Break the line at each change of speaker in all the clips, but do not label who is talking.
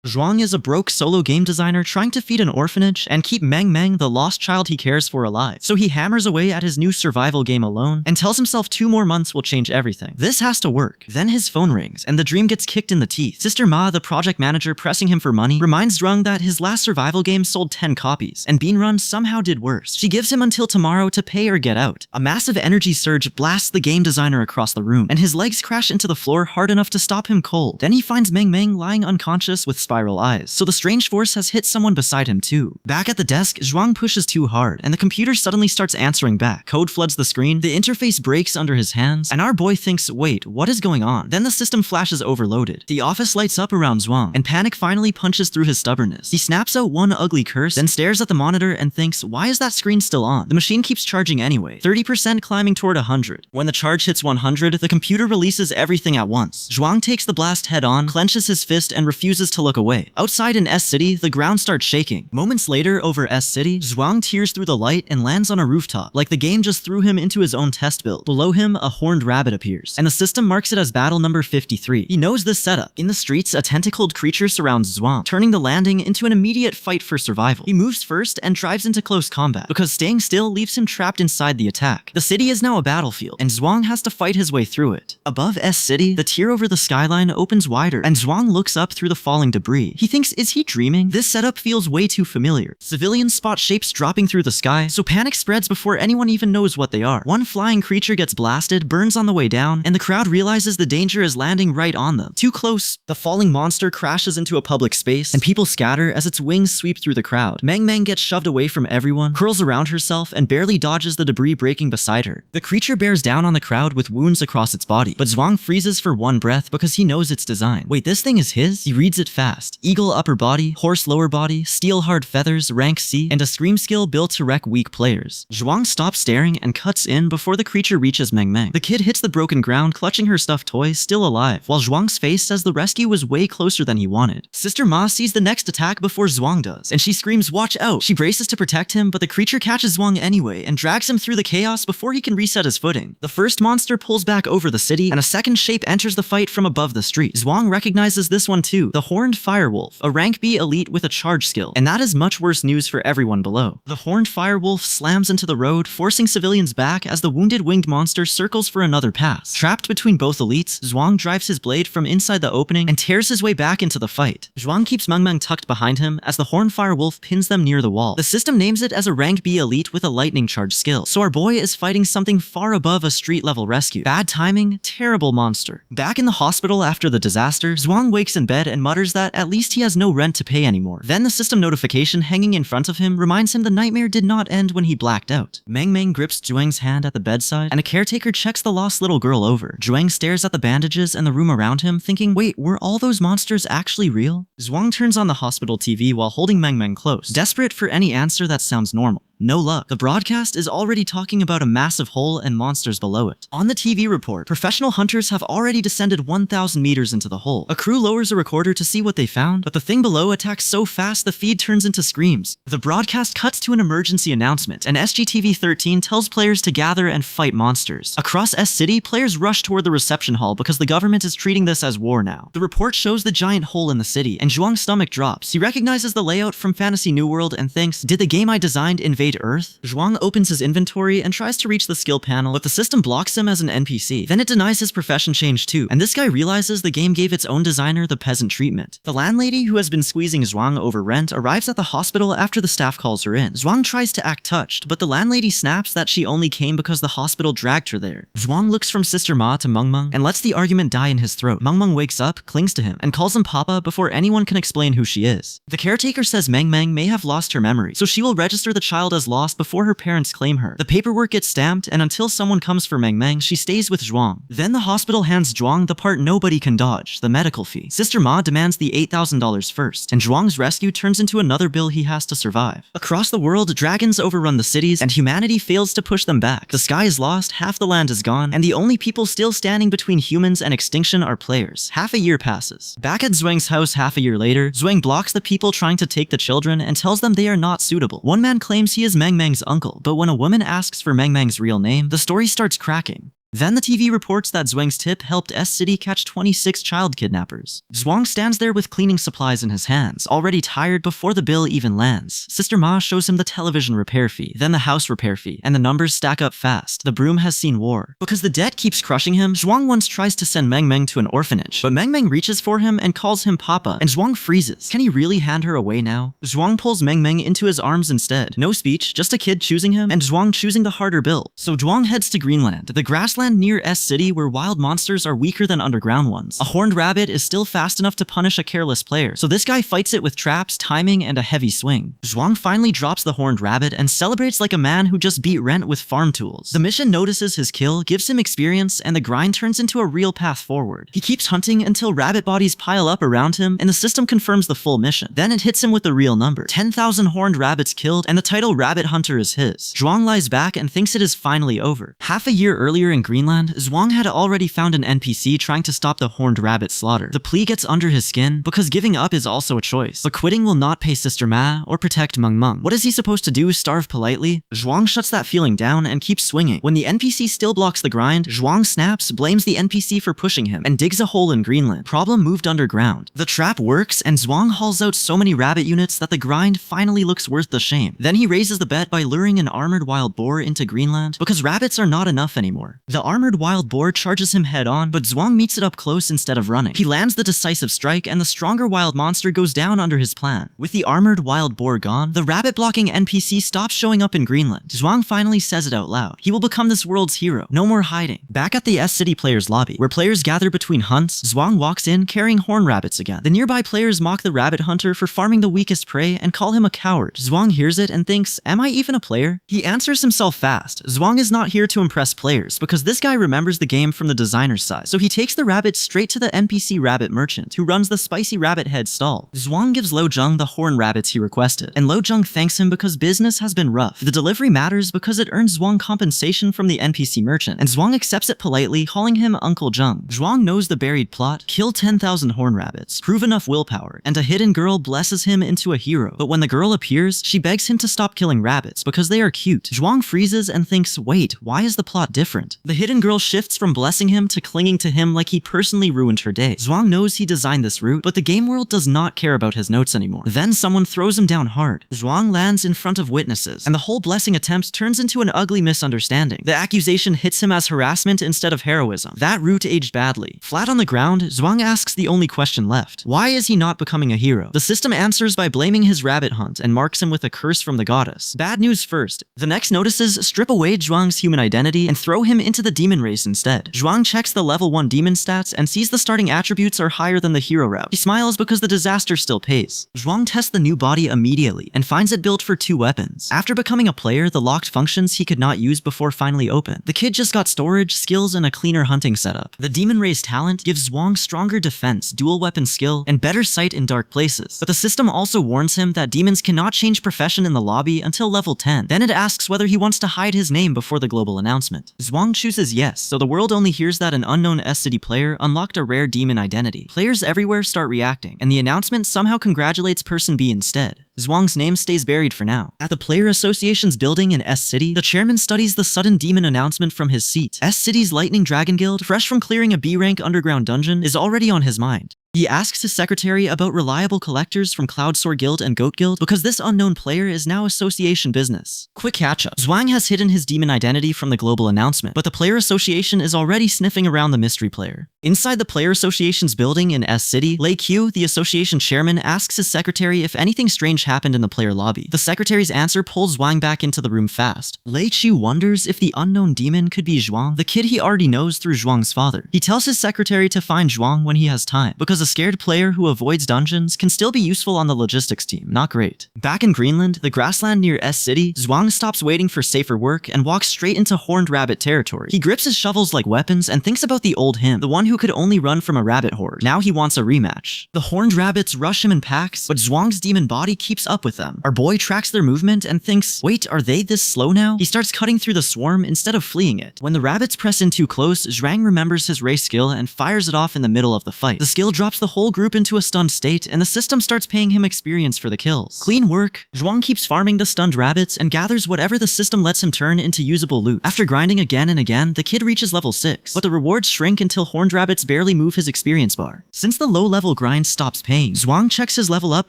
Zhuang is a broke solo game designer trying to feed an orphanage and keep Meng Meng, the lost child he cares for, alive. So he hammers away at his new survival game alone and tells himself 2 more months will change everything. This has to work. Then his phone rings and the dream gets kicked in the teeth. Sister Ma, the project manager pressing him for money, reminds Zhuang that his last survival game sold 10 copies and Bean Run somehow did worse. She gives him until tomorrow to pay or get out. A massive energy surge blasts the game designer across the room and his legs crash into the floor hard enough to stop him cold. Then he finds Meng Meng lying unconscious with spiral eyes. So the strange force has hit someone beside him too. Back at the desk, Zhuang pushes too hard and the computer suddenly starts answering back. Code floods the screen, the interface breaks under his hands, and our boy thinks, wait, what is going on? Then the system flashes overloaded. The office lights up around Zhuang, and panic finally punches through his stubbornness. He snaps out one ugly curse, then stares at the monitor and thinks, why is that screen still on? The machine keeps charging anyway, 30% climbing toward 100. When the charge hits 100, the computer releases everything at once. Zhuang takes the blast head on, clenches his fist, and refuses to look away. Outside in S City, the ground starts shaking. Moments later, over S City, Zhuang tears through the light and lands on a rooftop, like the game just threw him into his own test build. Below him, a horned rabbit appears, and the system marks it as battle number 53. He knows this setup. In the streets, a tentacled creature surrounds Zhuang, turning the landing into an immediate fight for survival. He moves first and drives into close combat, because staying still leaves him trapped inside the attack. The city is now a battlefield, and Zhuang has to fight his way through it. Above S City, the tier over the skyline opens wider, and Zhuang looks up through the falling debris. He thinks, is he dreaming? This setup feels way too familiar. Civilians spot shapes dropping through the sky, so panic spreads before anyone even knows what they are. One flying creature gets blasted, burns on the way down, and the crowd realizes the danger is landing right on them. Too close. The falling monster crashes into a public space, and people scatter as its wings sweep through the crowd. Meng Meng gets shoved away from everyone, curls around herself, and barely dodges the debris breaking beside her. The creature bears down on the crowd with wounds across its body, but Zhuang freezes for one breath because he knows its design. Wait, this thing is his? He reads it fast. Eagle upper body, horse lower body, steel hard feathers, rank C, and a scream skill built to wreck weak players. Zhuang stops staring and cuts in before the creature reaches Meng Meng. The kid hits the broken ground, clutching her stuffed toy, still alive, while Zhuang's face says the rescue was way closer than he wanted. Sister Ma sees the next attack before Zhuang does, and she screams, watch out! She braces to protect him, but the creature catches Zhuang anyway and drags him through the chaos before he can reset his footing. The first monster pulls back over the city, and a second shape enters the fight from above the street. Zhuang recognizes this one too, the Horned Firewolf, a rank B elite with a charge skill, and that is much worse news for everyone below. The Horned Firewolf slams into the road, forcing civilians back as the wounded winged monster circles for another pass. Trapped between both elites, Zhuang drives his blade from inside the opening and tears his way back into the fight. Zhuang keeps Meng Meng tucked behind him as the Horned Firewolf pins them near the wall. The system names it as a rank B elite with a lightning charge skill, so our boy is fighting something far above a street level rescue. Bad timing, terrible monster. Back in the hospital after the disaster, Zhuang wakes in bed and mutters that at least he has no rent to pay anymore. Then the system notification hanging in front of him reminds him the nightmare did not end when he blacked out. Meng Meng grips Zhuang's hand at the bedside, and a caretaker checks the lost little girl over. Zhuang stares at the bandages and the room around him, thinking, wait, were all those monsters actually real? Zhuang turns on the hospital TV while holding Meng Meng close, desperate for any answer that sounds normal. No luck. The broadcast is already talking about a massive hole and monsters below it. On the TV report, professional hunters have already descended 1,000 meters into the hole. A crew lowers a recorder to see what they found, but the thing below attacks so fast the feed turns into screams. The broadcast cuts to an emergency announcement, and SGTV-13 tells players to gather and fight monsters. Across S City, players rush toward the reception hall because the government is treating this as war now. The report shows the giant hole in the city, and Zhuang's stomach drops. He recognizes the layout from Fantasy New World and thinks, did the game I designed invade Earth? Zhuang opens his inventory and tries to reach the skill panel, but the system blocks him as an NPC. Then it denies his profession change too, and this guy realizes the game gave its own designer the peasant treatment. The landlady who has been squeezing Zhuang over rent arrives at the hospital after the staff calls her in. Zhuang tries to act touched, but the landlady snaps that she only came because the hospital dragged her there. Zhuang looks from Sister Ma to Meng Meng and lets the argument die in his throat. Meng Meng wakes up, clings to him, and calls him Papa before anyone can explain who she is. The caretaker says Meng Meng may have lost her memory, so she will register the child as lost before her parents claim her. The paperwork gets stamped, and until someone comes for Meng Meng, she stays with Zhuang. Then the hospital hands Zhuang the part nobody can dodge, the medical fee. Sister Ma demands the $8,000 first, and Zhuang's rescue turns into another bill he has to survive. Across the world, dragons overrun the cities, and humanity fails to push them back. The sky is lost, half the land is gone, and the only people still standing between humans and extinction are players. Half a year passes. Back at Zhuang's house half a year later, Zhuang blocks the people trying to take the children and tells them they are not suitable. One man claims he is Meng Meng's uncle, but when a woman asks for Meng Meng's real name, the story starts cracking. Then the TV reports that Zhuang's tip helped S-City catch 26 child kidnappers. Zhuang stands there with cleaning supplies in his hands, already tired before the bill even lands. Sister Ma shows him the television repair fee, then the house repair fee, and the numbers stack up fast. The broom has seen war. Because the debt keeps crushing him, Zhuang once tries to send Meng Meng to an orphanage, but Meng Meng reaches for him and calls him Papa, and Zhuang freezes. Can he really hand her away now? Zhuang pulls Meng Meng into his arms instead. No speech, just a kid choosing him, and Zhuang choosing the harder bill. So Zhuang heads to Greenland, the grassland near S-City where wild monsters are weaker than underground ones. A horned rabbit is still fast enough to punish a careless player, so this guy fights it with traps, timing, and a heavy swing. Zhuang finally drops the horned rabbit and celebrates like a man who just beat rent with farm tools. The mission notices his kill, gives him experience, and the grind turns into a real path forward. He keeps hunting until rabbit bodies pile up around him, and the system confirms the full mission. Then it hits him with the real number. 10,000 horned rabbits killed, and the title Rabbit Hunter is his. Zhuang lies back and thinks it is finally over. Half a year earlier in Greenland, Zhuang had already found an NPC trying to stop the horned rabbit slaughter. The plea gets under his skin, because giving up is also a choice. But quitting will not pay Sister Ma or protect Meng Meng. What is he supposed to do, starve politely? Zhuang shuts that feeling down and keeps swinging. When the NPC still blocks the grind, Zhuang snaps, blames the NPC for pushing him, and digs a hole in Greenland. Problem moved underground. The trap works, and Zhuang hauls out so many rabbit units that the grind finally looks worth the shame. Then he raises the bet by luring an armored wild boar into Greenland, because rabbits are not enough anymore. The armored wild boar charges him head on, but Zhuang meets it up close instead of running. He lands the decisive strike, and the stronger wild monster goes down under his plan. With the armored wild boar gone, the rabbit-blocking NPC stops showing up in Greenland. Zhuang finally says it out loud. He will become this world's hero. No more hiding. Back at the S-City players' lobby, where players gather between hunts, Zhuang walks in carrying horn rabbits again. The nearby players mock the rabbit hunter for farming the weakest prey and call him a coward. Zhuang hears it and thinks, am I even a player? He answers himself fast. Zhuang is not here to impress players, because this guy remembers the game from the designer's side. So he takes the rabbit straight to the NPC rabbit merchant, who runs the spicy rabbit head stall. Zhuang gives Lo Zheng the horn rabbits he requested, and Lo Zheng thanks him because business has been rough. The delivery matters because it earns Zhuang compensation from the NPC merchant, and Zhuang accepts it politely, calling him Uncle Zheng. Zhuang knows the buried plot: kill 10,000 horn rabbits, prove enough willpower, and a hidden girl blesses him into a hero. But when the girl appears, she begs him to stop killing rabbits because they are cute. Zhuang freezes and thinks, wait, why is the plot different? The hidden girl shifts from blessing him to clinging to him like he personally ruined her day. Zhuang knows he designed this route, but the game world does not care about his notes anymore. Then someone throws him down hard. Zhuang lands in front of witnesses, and the whole blessing attempt turns into an ugly misunderstanding. The accusation hits him as harassment instead of heroism. That route aged badly. Flat on the ground, Zhuang asks the only question left. Why is he not becoming a hero? The system answers by blaming his rabbit hunt and marks him with a curse from the goddess. Bad news first. The next notices strip away Zhuang's human identity and throw him into the demon race instead. Zhuang checks the level 1 demon stats and sees the starting attributes are higher than the hero route. He smiles because the disaster still pays. Zhuang tests the new body immediately and finds it built for 2 weapons. After becoming a player, the locked functions he could not use before finally open. The kid just got storage, skills, and a cleaner hunting setup. The demon race talent gives Zhuang stronger defense, dual weapon skill, and better sight in dark places. But the system also warns him that demons cannot change profession in the lobby until level 10. Then it asks whether he wants to hide his name before the global announcement. Zhuang chooses yes, so the world only hears that an unknown S-City player unlocked a rare demon identity. Players everywhere start reacting, and the announcement somehow congratulates Person B instead. Zhuang's name stays buried for now. At the Player Association's building in S-City, the chairman studies the sudden demon announcement from his seat. S-City's Lightning Dragon Guild, fresh from clearing a B-rank underground dungeon, is already on his mind. He asks his secretary about reliable collectors from Cloudsoar Guild and Goat Guild because this unknown player is now association business. Quick catch-up. Zhuang has hidden his demon identity from the global announcement, but the Player Association is already sniffing around the mystery player. Inside the Player Association's building in S-City, Lei Q, the association chairman, asks his secretary if anything strange happened in the player lobby. The secretary's answer pulls Zhuang back into the room fast. Lei Q wonders if the unknown demon could be Zhuang, the kid he already knows through Zhuang's father. He tells his secretary to find Zhuang when he has time, because a scared player who avoids dungeons can still be useful on the logistics team. Not great. Back in Greenland, the grassland near S-City, Zhuang stops waiting for safer work and walks straight into horned rabbit territory. He grips his shovels like weapons and thinks about the old him, the one who could only run from a rabbit horde. Now he wants a rematch. The horned rabbits rush him in packs, but Zhuang's demon body keeps up with them. Our boy tracks their movement and thinks, wait, are they this slow now? He starts cutting through the swarm instead of fleeing it. When the rabbits press in too close, Zhuang remembers his race skill and fires it off in the middle of the fight. The skill drop drops the whole group into a stunned state, and the system starts paying him experience for the kills. Clean work. Zhuang keeps farming the stunned rabbits and gathers whatever the system lets him turn into usable loot. After grinding again and again, the kid reaches level 6, but the rewards shrink until horned rabbits barely move his experience bar. Since the low-level grind stops paying, Zhuang checks his level up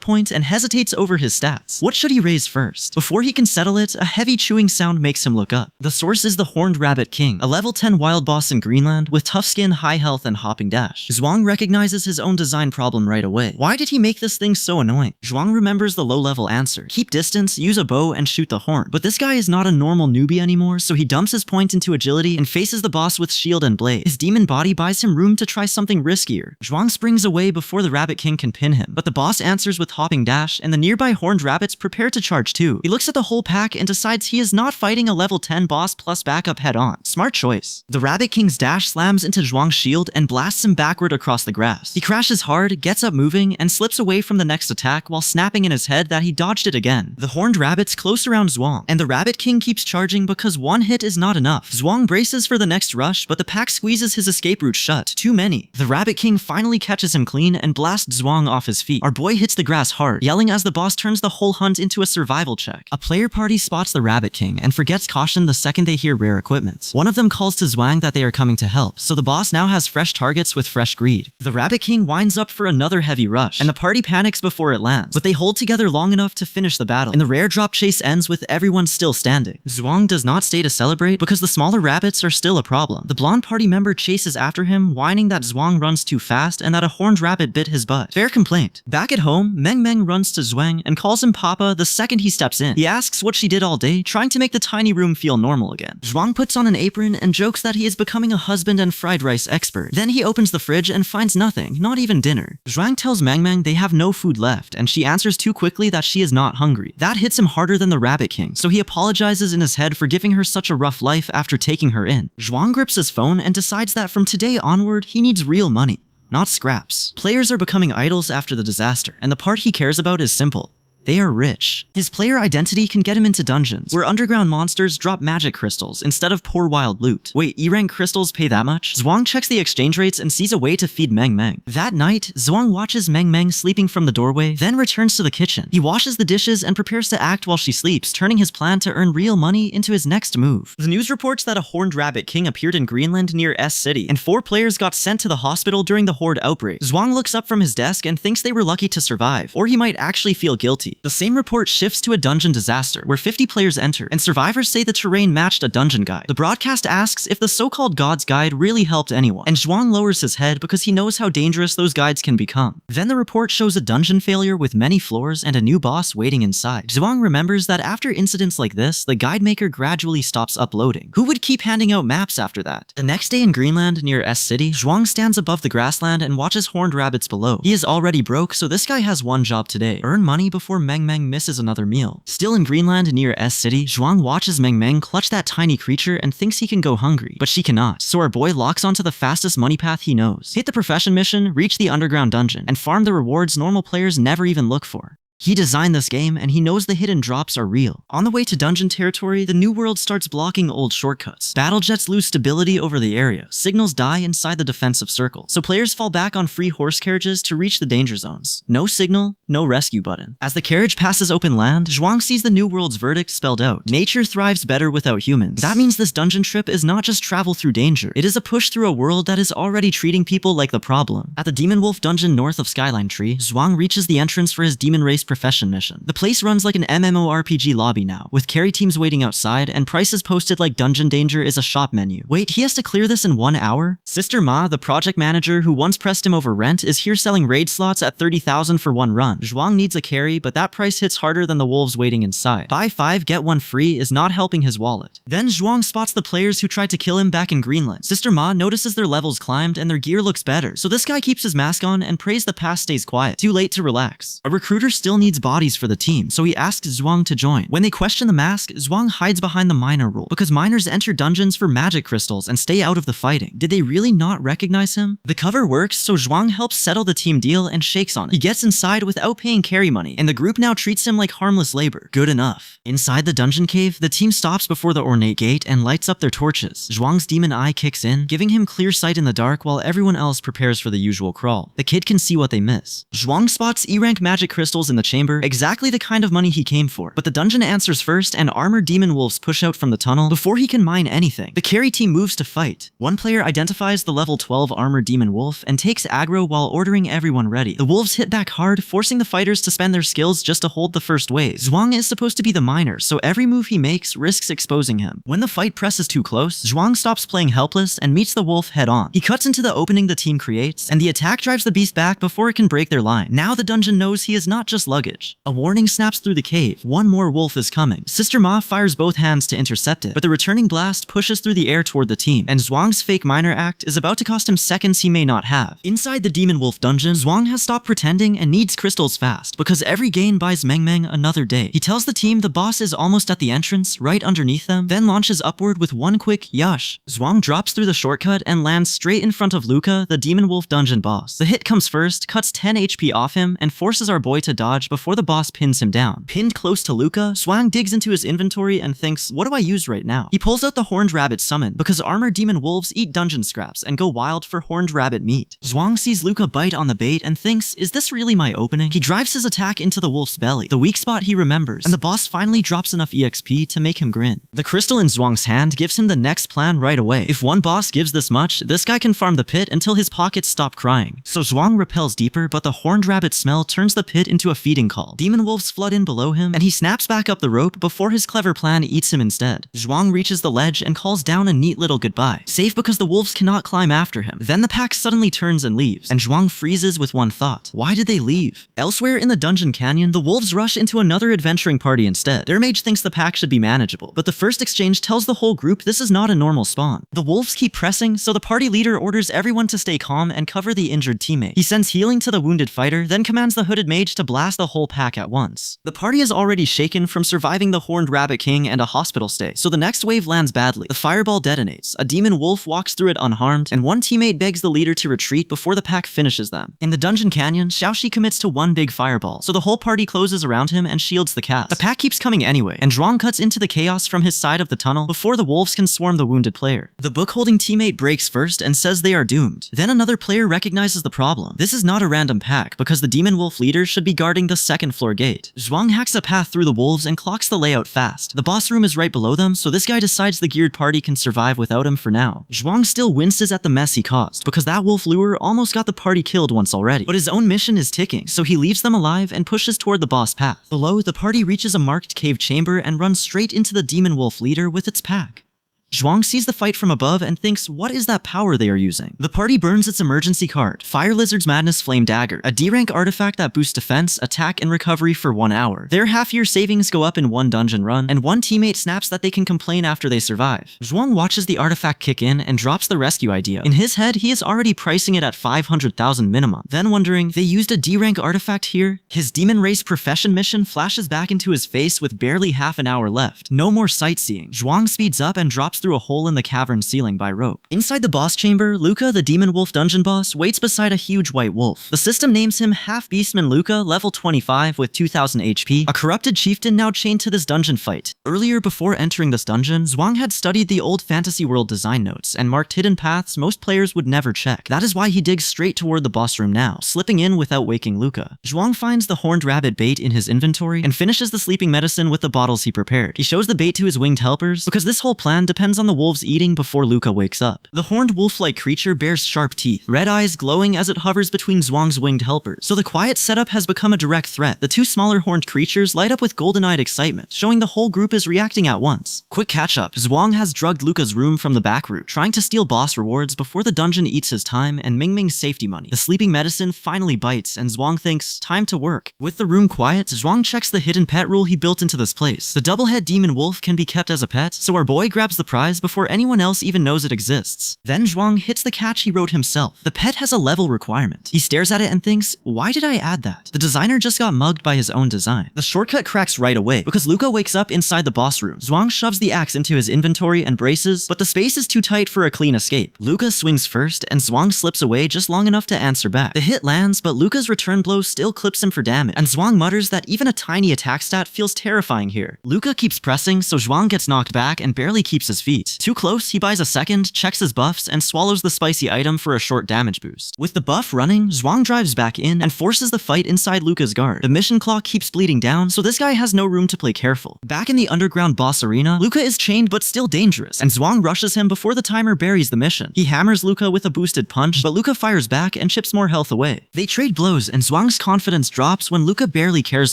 point and hesitates over his stats. What should he raise first? Before he can settle it, a heavy chewing sound makes him look up. The source is the Horned Rabbit King, a level 10 wild boss in Greenland with tough skin, high health, and hopping dash. Zhuang recognizes his own design problem right away. Why did he make this thing so annoying? Zhuang remembers the low-level answer. Keep distance, use a bow, and shoot the horn. But this guy is not a normal newbie anymore, so he dumps his point into agility and faces the boss with shield and blade. His demon body buys him room to try something riskier. Zhuang springs away before the Rabbit King can pin him, but the boss answers with hopping dash, and the nearby horned rabbits prepare to charge too. He looks at the whole pack and decides he is not fighting a level 10 boss plus backup head-on. Smart choice. The Rabbit King's dash slams into Zhuang's shield and blasts him backward across the grass. He crashes hard, gets up moving, and slips away from the next attack while snapping in his head that he dodged it again. The horned rabbits close around Zhuang, and the Rabbit King keeps charging because one hit is not enough. Zhuang braces for the next rush, but the pack squeezes his escape route shut. Too many. The Rabbit King finally catches him clean and blasts Zhuang off his feet. Our boy hits the grass hard, yelling as the boss turns the whole hunt into a survival check. A player party spots the Rabbit King and forgets caution the second they hear rare equipment. One of them calls to Zhuang that they are coming to help, so the boss now has fresh targets with fresh greed. The Rabbit King winds up for another heavy rush, and the party panics before it lands, but they hold together long enough to finish the battle, and the rare drop chase ends with everyone still standing. Zhuang does not stay to celebrate because the smaller rabbits are still a problem. The blonde party member chases after him, whining that Zhuang runs too fast and that a horned rabbit bit his butt. Fair complaint. Back at home, Meng runs to Zhuang and calls him Papa the second he steps in. He asks what she did all day, trying to make the tiny room feel normal again. Zhuang puts on an apron and jokes that he is becoming a husband and fried rice expert. Then he opens the fridge and finds nothing, not even dinner. Zhuang tells Meng they have no food left, and she answers too quickly that she is not hungry. That hits him harder than the Rabbit King, so he apologizes in his head for giving her such a rough life after taking her in. Zhuang grips his phone and decides that from today onward, he needs real money, not scraps. Players are becoming idols after the disaster, and the part he cares about is simple. They are rich. His player identity can get him into dungeons, where underground monsters drop magic crystals instead of poor wild loot. Wait, E-rank crystals pay that much? Zhuang checks the exchange rates and sees a way to feed Meng. That night, Zhuang watches Meng sleeping from the doorway, then returns to the kitchen. He washes the dishes and prepares to act while she sleeps, turning his plan to earn real money into his next move. The news reports that a horned rabbit king appeared in Greenland near S City, and 4 players got sent to the hospital during the horde outbreak. Zhuang looks up from his desk and thinks they were lucky to survive, or he might actually feel guilty. The same report shifts to a dungeon disaster, where 50 players enter, and survivors say the terrain matched a dungeon guide. The broadcast asks if the so-called God's Guide really helped anyone, and Zhuang lowers his head because he knows how dangerous those guides can become. Then the report shows a dungeon failure with many floors and a new boss waiting inside. Zhuang remembers that after incidents like this, the guide maker gradually stops uploading. Who would keep handing out maps after that? The next day in Greenland, near S City, Zhuang stands above the grassland and watches horned rabbits below. He is already broke, so this guy has one job today: earn money before Meng misses another meal. Still in Greenland near S City, Zhuang watches Meng clutch that tiny creature and thinks he can go hungry, but she cannot, so our boy locks onto the fastest money path he knows. Hit the profession mission, reach the underground dungeon, and farm the rewards normal players never even look for. He designed this game, and he knows the hidden drops are real. On the way to dungeon territory, the new world starts blocking old shortcuts. Battle jets lose stability over the area. Signals die inside the defensive circle, so players fall back on free horse carriages to reach the danger zones. No signal, no rescue button. As the carriage passes open land, Zhuang sees the new world's verdict spelled out. Nature thrives better without humans. That means this dungeon trip is not just travel through danger. It is a push through a world that is already treating people like the problem. At the Demon Wolf dungeon north of Skyline Tree, Zhuang reaches the entrance for his demon race profession mission. The place runs like an MMORPG lobby now, with carry teams waiting outside and prices posted like dungeon danger is a shop menu. Wait, he has to clear this in 1 hour? Sister Ma, the project manager who once pressed him over rent, is here selling raid slots at 30,000 for 1 run. Zhuang needs a carry, but that price hits harder than the wolves waiting inside. Buy 5, get 1 free is not helping his wallet. Then Zhuang spots the players who tried to kill him back in Greenland. Sister Ma notices their levels climbed and their gear looks better, so this guy keeps his mask on and prays the past stays quiet. Too late to relax. A recruiter still needs bodies for the team, so he asks Zhuang to join. When they question the mask, Zhuang hides behind the miner rule, because miners enter dungeons for magic crystals and stay out of the fighting. Did they really not recognize him? The cover works, so Zhuang helps settle the team deal and shakes on it. He gets inside without without paying carry money, and the group now treats him like harmless labor. Good enough. Inside the dungeon cave, the team stops before the ornate gate and lights up their torches. Zhuang's demon eye kicks in, giving him clear sight in the dark while everyone else prepares for the usual crawl. The kid can see what they miss. Zhuang spots E-rank magic crystals in the chamber, exactly the kind of money he came for. But the dungeon answers first, and armored demon wolves push out from the tunnel before he can mine anything. The carry team moves to fight. One player identifies the level 12 armored demon wolf and takes aggro while ordering everyone ready. The wolves hit back hard, forcing the fighters to spend their skills just to hold the first wave. Zhuang is supposed to be the miner, so every move he makes risks exposing him. When the fight presses too close, Zhuang stops playing helpless and meets the wolf head on. He cuts into the opening the team creates, and the attack drives the beast back before it can break their line. Now the dungeon knows he is not just luggage. A warning snaps through the cave. One more wolf is coming. Sister Ma fires both hands to intercept it, but the returning blast pushes through the air toward the team, and Zhuang's fake miner act is about to cost him seconds he may not have. Inside the demon wolf dungeon, Zhuang has stopped pretending and needs crystals fast, because every gain buys Meng another day. He tells the team the boss is almost at the entrance, right underneath them, then launches upward with one quick yash. Zhuang drops through the shortcut and lands straight in front of Luca, the demon wolf dungeon boss. The hit comes first, cuts 10 HP off him, and forces our boy to dodge before the boss pins him down. Pinned close to Luca, Zhuang digs into his inventory and thinks, what do I use right now? He pulls out the horned rabbit summon, because armored demon wolves eat dungeon scraps and go wild for horned rabbit meat. Zhuang sees Luca bite on the bait and thinks, is this really my opening? He drives his attack into the wolf's belly, the weak spot he remembers, and the boss finally drops enough EXP to make him grin. The crystal in Zhuang's hand gives him the next plan right away. If one boss gives this much, this guy can farm the pit until his pockets stop crying. So Zhuang repels deeper, but the horned rabbit smell turns the pit into a feeding call. Demon wolves flood in below him, and he snaps back up the rope before his clever plan eats him instead. Zhuang reaches the ledge and calls down a neat little goodbye, safe because the wolves cannot climb after him. Then the pack suddenly turns and leaves, and Zhuang freezes with one thought. Why did they leave? Elsewhere in the dungeon canyon, the wolves rush into another adventuring party instead. Their mage thinks the pack should be manageable, but the first exchange tells the whole group this is not a normal spawn. The wolves keep pressing, so the party leader orders everyone to stay calm and cover the injured teammate. He sends healing to the wounded fighter, then commands the hooded mage to blast the whole pack at once. The party is already shaken from surviving the horned rabbit king and a hospital stay, so the next wave lands badly. The fireball detonates, a demon wolf walks through it unharmed, and one teammate begs the leader to retreat before the pack finishes them. In the dungeon canyon, Xiaoxi commits to one big fireball, so the whole party closes around him and shields the cast. The pack keeps coming anyway, and Zhuang cuts into the chaos from his side of the tunnel before the wolves can swarm the wounded player. The book-holding teammate breaks first and says they are doomed. Then another player recognizes the problem. This is not a random pack, because the demon wolf leader should be guarding the second floor gate. Zhuang hacks a path through the wolves and clocks the layout fast. The boss room is right below them, so this guy decides the geared party can survive without him for now. Zhuang still winces at the mess he caused, because that wolf lure almost got the party killed once already. But his own mission is ticking, so he leaves them alive and pushes toward the boss path. Below, the party reaches a marked cave chamber and runs straight into the demon wolf leader with its pack. Zhuang sees the fight from above and thinks, what is that power they are using? The party burns its emergency card, Fire Lizard's Madness Flame Dagger, a D-rank artifact that boosts defense, attack, and recovery for 1 hour. Their half-year savings go up in one dungeon run, and one teammate snaps that they can complain after they survive. Zhuang watches the artifact kick in and drops the rescue idea. In his head, he is already pricing it at 500,000 minimum. Then wondering, they used a D-rank artifact here? His demon race profession mission flashes back into his face with barely half an hour left. No more sightseeing. Zhuang speeds up and drops through a hole in the cavern ceiling by rope. Inside the boss chamber, Luca, the demon wolf dungeon boss, waits beside a huge white wolf. The system names him Half Beastman Luca, level 25 with 2000 HP, a corrupted chieftain now chained to this dungeon fight. Earlier, before entering this dungeon, Zhuang had studied the old fantasy world design notes and marked hidden paths most players would never check. That is why he digs straight toward the boss room now, slipping in without waking Luca. Zhuang finds the horned rabbit bait in his inventory and finishes the sleeping medicine with the bottles he prepared. He shows the bait to his winged helpers, because this whole plan depends on the wolves eating before Luca wakes up. The horned wolf-like creature bears sharp teeth, red eyes glowing as it hovers between Zhuang's winged helpers, so the quiet setup has become a direct threat. The two smaller horned creatures light up with golden-eyed excitement, showing the whole group is reacting at once. Quick catch-up, Zhuang has drugged Luca's room from the back route, trying to steal boss rewards before the dungeon eats his time and Mingming's safety money. The sleeping medicine finally bites, and Zhuang thinks, time to work. With the room quiet, Zhuang checks the hidden pet rule he built into this place. The double-head demon wolf can be kept as a pet, so our boy grabs the prize prize before anyone else even knows it exists. Then Zhuang hits the catch he wrote himself. The pet has a level requirement. He stares at it and thinks, why did I add that? The designer just got mugged by his own design. The shortcut cracks right away because Luca wakes up inside the boss room. Zhuang shoves the axe into his inventory and braces, but the space is too tight for a clean escape. Luca swings first and Zhuang slips away just long enough to answer back. The hit lands, but Luca's return blow still clips him for damage, and Zhuang mutters that even a tiny attack stat feels terrifying here. Luca keeps pressing, so Zhuang gets knocked back and barely keeps his feet. Too close, he buys a second, checks his buffs, and swallows the spicy item for a short damage boost. With the buff running, Zhuang drives back in and forces the fight inside Luca's guard. The mission clock keeps bleeding down, so this guy has no room to play careful. Back in the underground boss arena, Luca is chained but still dangerous, and Zhuang rushes him before the timer buries the mission. He hammers Luca with a boosted punch, but Luca fires back and chips more health away. They trade blows, and Zhuang's confidence drops when Luca barely cares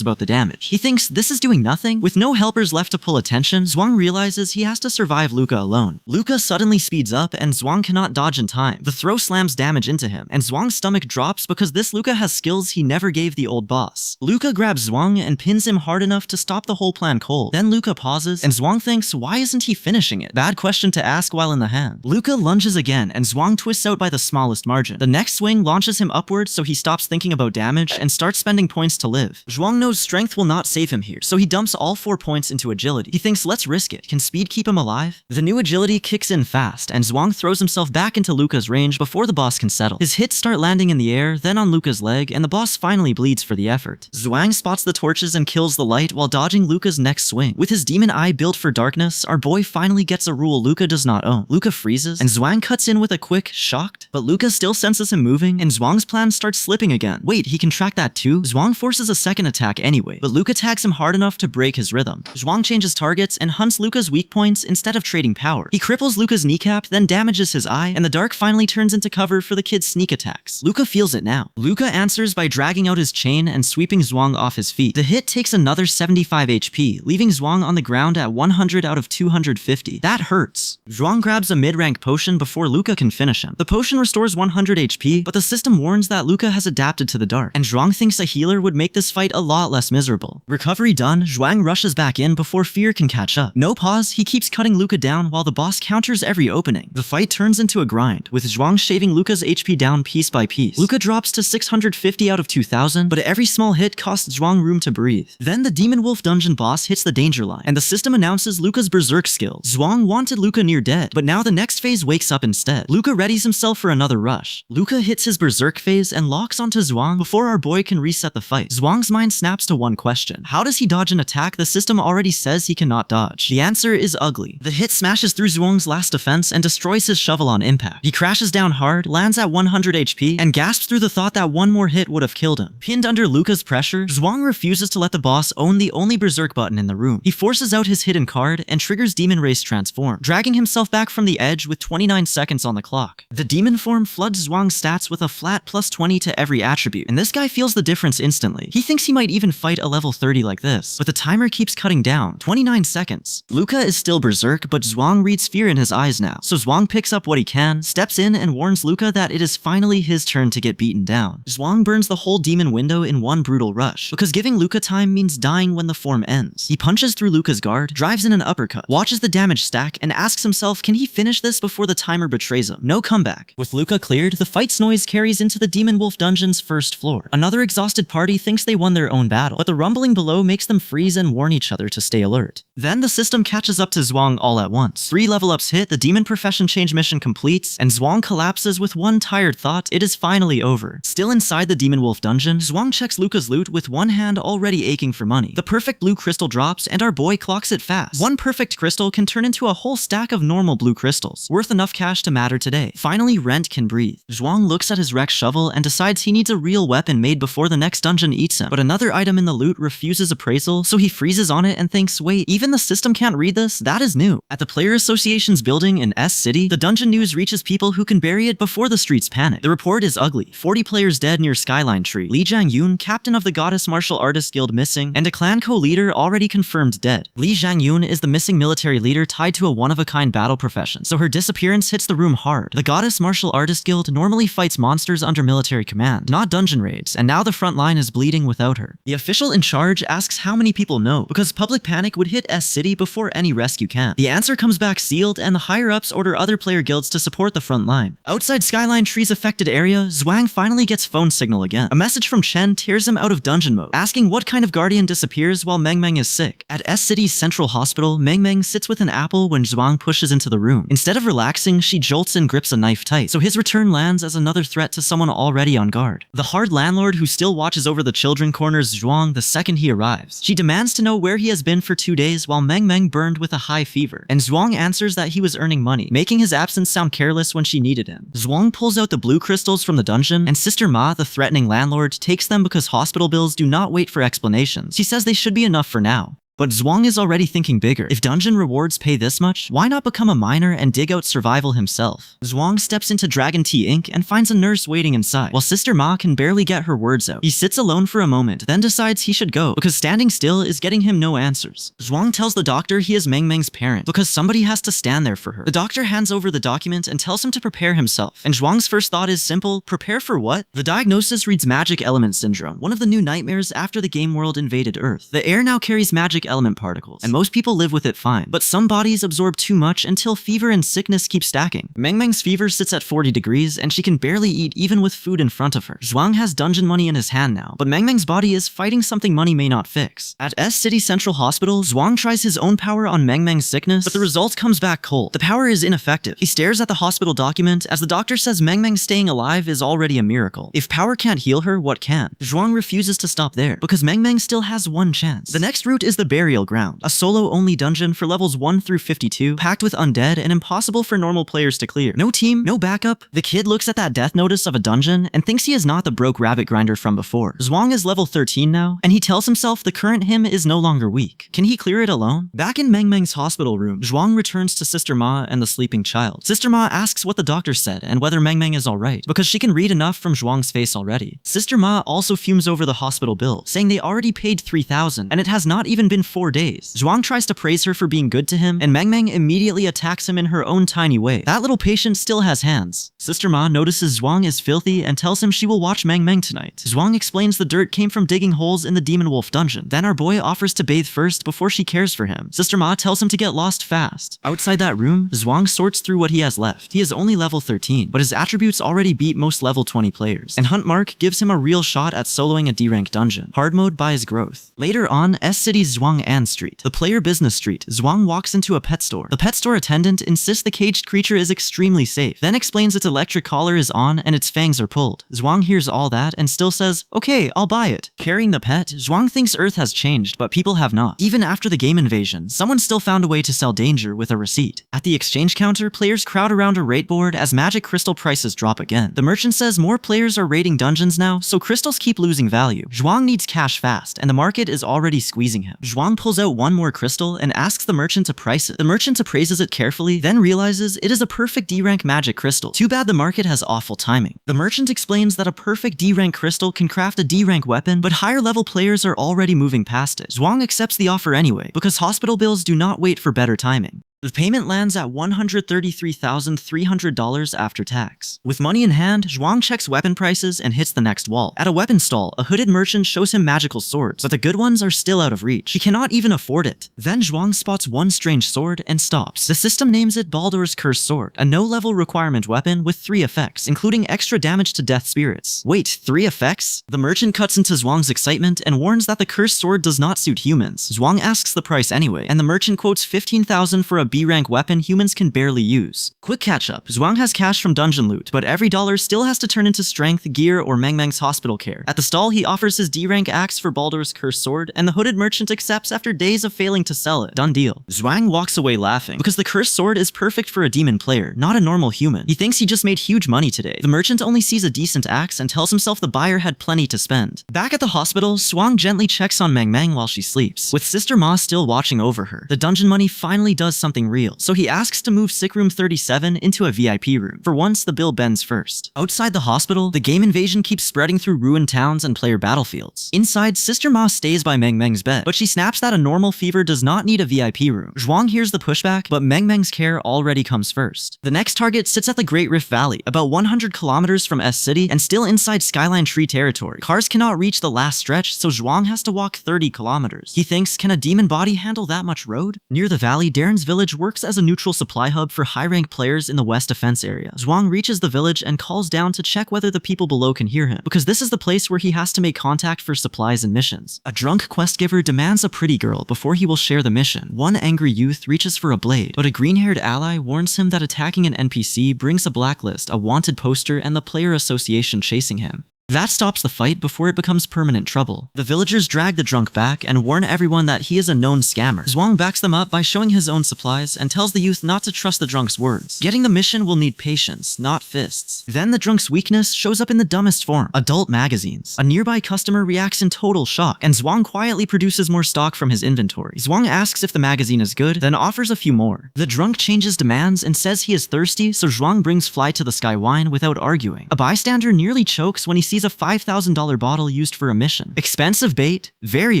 about the damage. He thinks this is doing nothing. With no helpers left to pull attention, Zhuang realizes he has to survive Luca alone. Luca suddenly speeds up, and Zhuang cannot dodge in time. The throw slams damage into him, and Zhuang's stomach drops because this Luca has skills he never gave the old boss. Luca grabs Zhuang and pins him hard enough to stop the whole plan cold. Then Luca pauses, and Zhuang thinks, why isn't he finishing it? Bad question to ask while in the hand. Luca lunges again, and Zhuang twists out by the smallest margin. The next swing launches him upwards, so he stops thinking about damage and starts spending points to live. Zhuang knows strength will not save him here, so he dumps all 4 points into agility. He thinks, let's risk it. Can speed keep him alive? The new agility kicks in fast, and Zhuang throws himself back into Luca's range before the boss can settle. His hits start landing in the air, then on Luca's leg, and the boss finally bleeds for the effort. Zhuang spots the torches and kills the light while dodging Luca's next swing. With his demon eye built for darkness, our boy finally gets a rule Luca does not own. Luca freezes, and Zhuang cuts in with a quick, shocked, but Luca still senses him moving, and Zhuang's plan starts slipping again. Wait, he can track that too? Zhuang forces a second attack anyway, but Luca tags him hard enough to break his rhythm. Zhuang changes targets and hunts Luca's weak points instead of trading power. He cripples Luca's kneecap, then damages his eye, and the dark finally turns into cover for the kid's sneak attacks. Luca feels it now. Luca answers by dragging out his chain and sweeping Zhuang off his feet. The hit takes another 75 HP, leaving Zhuang on the ground at 100 out of 250. That hurts. Zhuang grabs a mid-rank potion before Luca can finish him. The potion restores 100 HP, but the system warns that Luca has adapted to the dark, and Zhuang thinks a healer would make this fight a lot less miserable. Recovery done, Zhuang rushes back in before fear can catch up. No pause, he keeps cutting Luca down while the boss counters every opening. The fight turns into a grind, with Zhuang shaving Luca's HP down piece by piece. Luca drops to 650 out of 2000, but every small hit costs Zhuang room to breathe. Then the Demon Wolf dungeon boss hits the danger line, and the system announces Luca's berserk skill. Zhuang wanted Luca near dead, but now the next phase wakes up instead. Luca readies himself for another rush. Luca hits his berserk phase and locks onto Zhuang before our boy can reset the fight. Zhuang's mind snaps to one question. How does he dodge an attack the system already says he cannot dodge? The answer is ugly. The hit smashes through Zhuang's last defense and destroys his shovel on impact. He crashes down hard, lands at 100 HP, and gasps through the thought that one more hit would have killed him. Pinned under Luca's pressure, Zhuang refuses to let the boss own the only berserk button in the room. He forces out his hidden card and triggers Demon Race Transform, dragging himself back from the edge with 29 seconds on the clock. The demon form floods Zhuang's stats with a flat plus 20 to every attribute, and this guy feels the difference instantly. He thinks he might even fight a level 30 like this, but the timer keeps cutting down. 29 seconds. Luca is still berserk, but Zhuang reads fear in his eyes now, so Zhuang picks up what he can, steps in, and warns Luca that it is finally his turn to get beaten down. Zhuang burns the whole demon window in one brutal rush, because giving Luca time means dying when the form ends. He punches through Luca's guard, drives in an uppercut, watches the damage stack, and asks himself, can he finish this before the timer betrays him? No comeback. With Luca cleared, the fight's noise carries into the Demon Wolf dungeon's first floor. Another exhausted party thinks they won their own battle, but the rumbling below makes them freeze and warn each other to stay alert. Then the system catches up to Zhuang all at once. 3 level ups hit, the demon profession change mission completes, and Zhuang collapses with one tired thought, it is finally over. Still inside the Demon Wolf dungeon, Zhuang checks Luca's loot with one hand already aching for money. The perfect blue crystal drops, and our boy clocks it fast. One perfect crystal can turn into a whole stack of normal blue crystals, worth enough cash to matter today. Finally, Rent can breathe. Zhuang looks at his wrecked shovel and decides he needs a real weapon made before the next dungeon eats him. But another item in the loot refuses appraisal, so he freezes on it and thinks, wait, even the system can't read this? That is new. At the Player Association's building in S City, the dungeon news reaches people who can bury it before the streets panic. The report is ugly. 40 players dead near Skyline Tree. Li Zhangyun, captain of the Goddess Martial Artist Guild, missing, and a clan co-leader already confirmed dead. Li Zhangyun is the missing military leader tied to a one-of-a-kind battle profession, so her disappearance hits the room hard. The Goddess Martial Artist Guild normally fights monsters under military command, not dungeon raids, and now the front line is bleeding without her. The official in charge asks how many people know, because public panic would hit S City before any rescue can. The answer comes back sealed, and the higher-ups order other player guilds to support the front line. Outside Skyline Tree's affected area, Zhuang finally gets phone signal again. A message from Chen tears him out of dungeon mode, asking what kind of guardian disappears while Meng Meng is sick. At S City's central hospital, Meng Meng sits with an apple when Zhuang pushes into the room. Instead of relaxing, she jolts and grips a knife tight, so his return lands as another threat to someone already on guard. The hard landlord who still watches over the children corners Zhuang the second he arrives. She demands to know where he has been for 2 days while Meng Meng burned with a high fever, and Zhuang answers that he was earning money, making his absence sound careless when she needed him. Zhuang pulls out the blue crystals from the dungeon, and Sister Ma, the threatening landlord, takes them because hospital bills do not wait for explanations. She says they should be enough for now. But Zhuang is already thinking bigger. If dungeon rewards pay this much, why not become a miner and dig out survival himself? Zhuang steps into Dragon Tea Inc. and finds a nurse waiting inside, while Sister Ma can barely get her words out. He sits alone for a moment, then decides he should go, because standing still is getting him no answers. Zhuang tells the doctor he is Meng Meng's parent, because somebody has to stand there for her. The doctor hands over the document and tells him to prepare himself, and Zhuang's first thought is simple: prepare for what? The diagnosis reads Magic Element Syndrome, one of the new nightmares after the game world invaded Earth. The air now carries magic element particles, and most people live with it fine, but some bodies absorb too much until fever and sickness keep stacking. Meng Meng's fever sits at 40 degrees, and she can barely eat even with food in front of her. Zhuang has dungeon money in his hand now, but Meng Meng's body is fighting something money may not fix. At S City Central Hospital, Zhuang tries his own power on Meng Meng's sickness, but the result comes back cold. The power is ineffective. He stares at the hospital document as the doctor says Meng Meng staying alive is already a miracle. If power can't heal her, what can? Zhuang refuses to stop there, because Meng Meng still has one chance. The next route is the Burial Ground, a solo-only dungeon for levels 1 through 52, packed with undead and impossible for normal players to clear. No team, no backup. The kid looks at that death notice of a dungeon and thinks he is not the broke rabbit grinder from before. Zhuang is level 13 now, and he tells himself the current him is no longer weak. Can he clear it alone? Back in Meng Meng's hospital room, Zhuang returns to Sister Ma and the sleeping child. Sister Ma asks what the doctor said and whether Meng Meng is alright, because she can read enough from Zhuang's face already. Sister Ma also fumes over the hospital bill, saying they already paid 3,000 and it has not even been 4 days. Zhuang tries to praise her for being good to him, and Meng Meng immediately attacks him in her own tiny way. That little patient still has hands. Sister Ma notices Zhuang is filthy and tells him she will watch Meng Meng tonight. Zhuang explains the dirt came from digging holes in the Demon Wolf dungeon. Then our boy offers to bathe first before she cares for him. Sister Ma tells him to get lost fast. Outside that room, Zhuang sorts through what he has left. He is only level 13, but his attributes already beat most level 20 players, and Hunt Mark gives him a real shot at soloing a D-rank dungeon. Hard mode buys growth. Later on, S City's Zhuang An Street, the player business street, Zhuang walks into a pet store. The pet store attendant insists the caged creature is extremely safe, then explains its electric collar is on and its fangs are pulled. Zhuang hears all that and still says, okay, I'll buy it. Carrying the pet, Zhuang thinks Earth has changed, but people have not. Even after the game invasion, someone still found a way to sell danger with a receipt. At the exchange counter, players crowd around a rate board as magic crystal prices drop again. The merchant says more players are raiding dungeons now, so crystals keep losing value. Zhuang needs cash fast, and the market is already squeezing him. Zhuang pulls out one more crystal and asks the merchant to price it. The merchant appraises it carefully, then realizes it is a perfect D-rank magic crystal. Too bad the market has awful timing. The merchant explains that a perfect D-rank crystal can craft a D-rank weapon, but higher level players are already moving past it. Zhuang accepts the offer anyway, because hospital bills do not wait for better timing. The payment lands at $133,300 after tax. With money in hand, Zhuang checks weapon prices and hits the next wall. At a weapon stall, a hooded merchant shows him magical swords, but the good ones are still out of reach. He cannot even afford it. Then Zhuang spots one strange sword and stops. The system names it Baldur's Curse Sword, a no-level requirement weapon with 3 effects, including extra damage to death spirits. Wait, 3 effects? The merchant cuts into Zhuang's excitement and warns that the cursed sword does not suit humans. Zhuang asks the price anyway, and the merchant quotes 15,000 for a B-rank weapon humans can barely use. Quick catch-up. Zhuang has cash from dungeon loot, but every dollar still has to turn into strength, gear, or Meng Meng's hospital care. At the stall, he offers his D-rank axe for Baldur's Curse Sword, and the hooded merchant accepts after days of failing to sell it. Done deal. Zhuang walks away laughing, because the cursed sword is perfect for a demon player, not a normal human. He thinks he just made huge money today. The merchant only sees a decent axe and tells himself the buyer had plenty to spend. Back at the hospital, Zhuang gently checks on Meng Meng while she sleeps, with Sister Ma still watching over her. The dungeon money finally does something real, so he asks to move sick room 37 into a VIP room. For once, the bill bends first. Outside the hospital, the game invasion keeps spreading through ruined towns and player battlefields. Inside, Sister Ma stays by Meng Meng's bed, but she snaps that a normal fever does not need a VIP room. Zhuang hears the pushback, but Meng Meng's care already comes first. The next target sits at the Great Rift Valley, about 100 kilometers from S City and still inside Skyline Tree territory. Cars cannot reach the last stretch, so Zhuang has to walk 30 kilometers. He thinks, can a demon body handle that much road? Near the valley, Darren's village village works as a neutral supply hub for high-rank players in the west defense area. Zhuang reaches the village and calls down to check whether the people below can hear him, because this is the place where he has to make contact for supplies and missions. A drunk quest giver demands a pretty girl before he will share the mission. One angry youth reaches for a blade, but a green-haired ally warns him that attacking an NPC brings a blacklist, a wanted poster, and the player association chasing him. That stops the fight before it becomes permanent trouble. The villagers drag the drunk back and warn everyone that he is a known scammer. Zhuang backs them up by showing his own supplies and tells the youth not to trust the drunk's words. Getting the mission will need patience, not fists. Then the drunk's weakness shows up in the dumbest form: adult magazines. A nearby customer reacts in total shock, and Zhuang quietly produces more stock from his inventory. Zhuang asks if the magazine is good, then offers a few more. The drunk changes demands and says he is thirsty, so Zhuang brings Fly to the Sky wine without arguing. A bystander nearly chokes when he sees a $5,000 bottle used for a mission. Expensive bait, very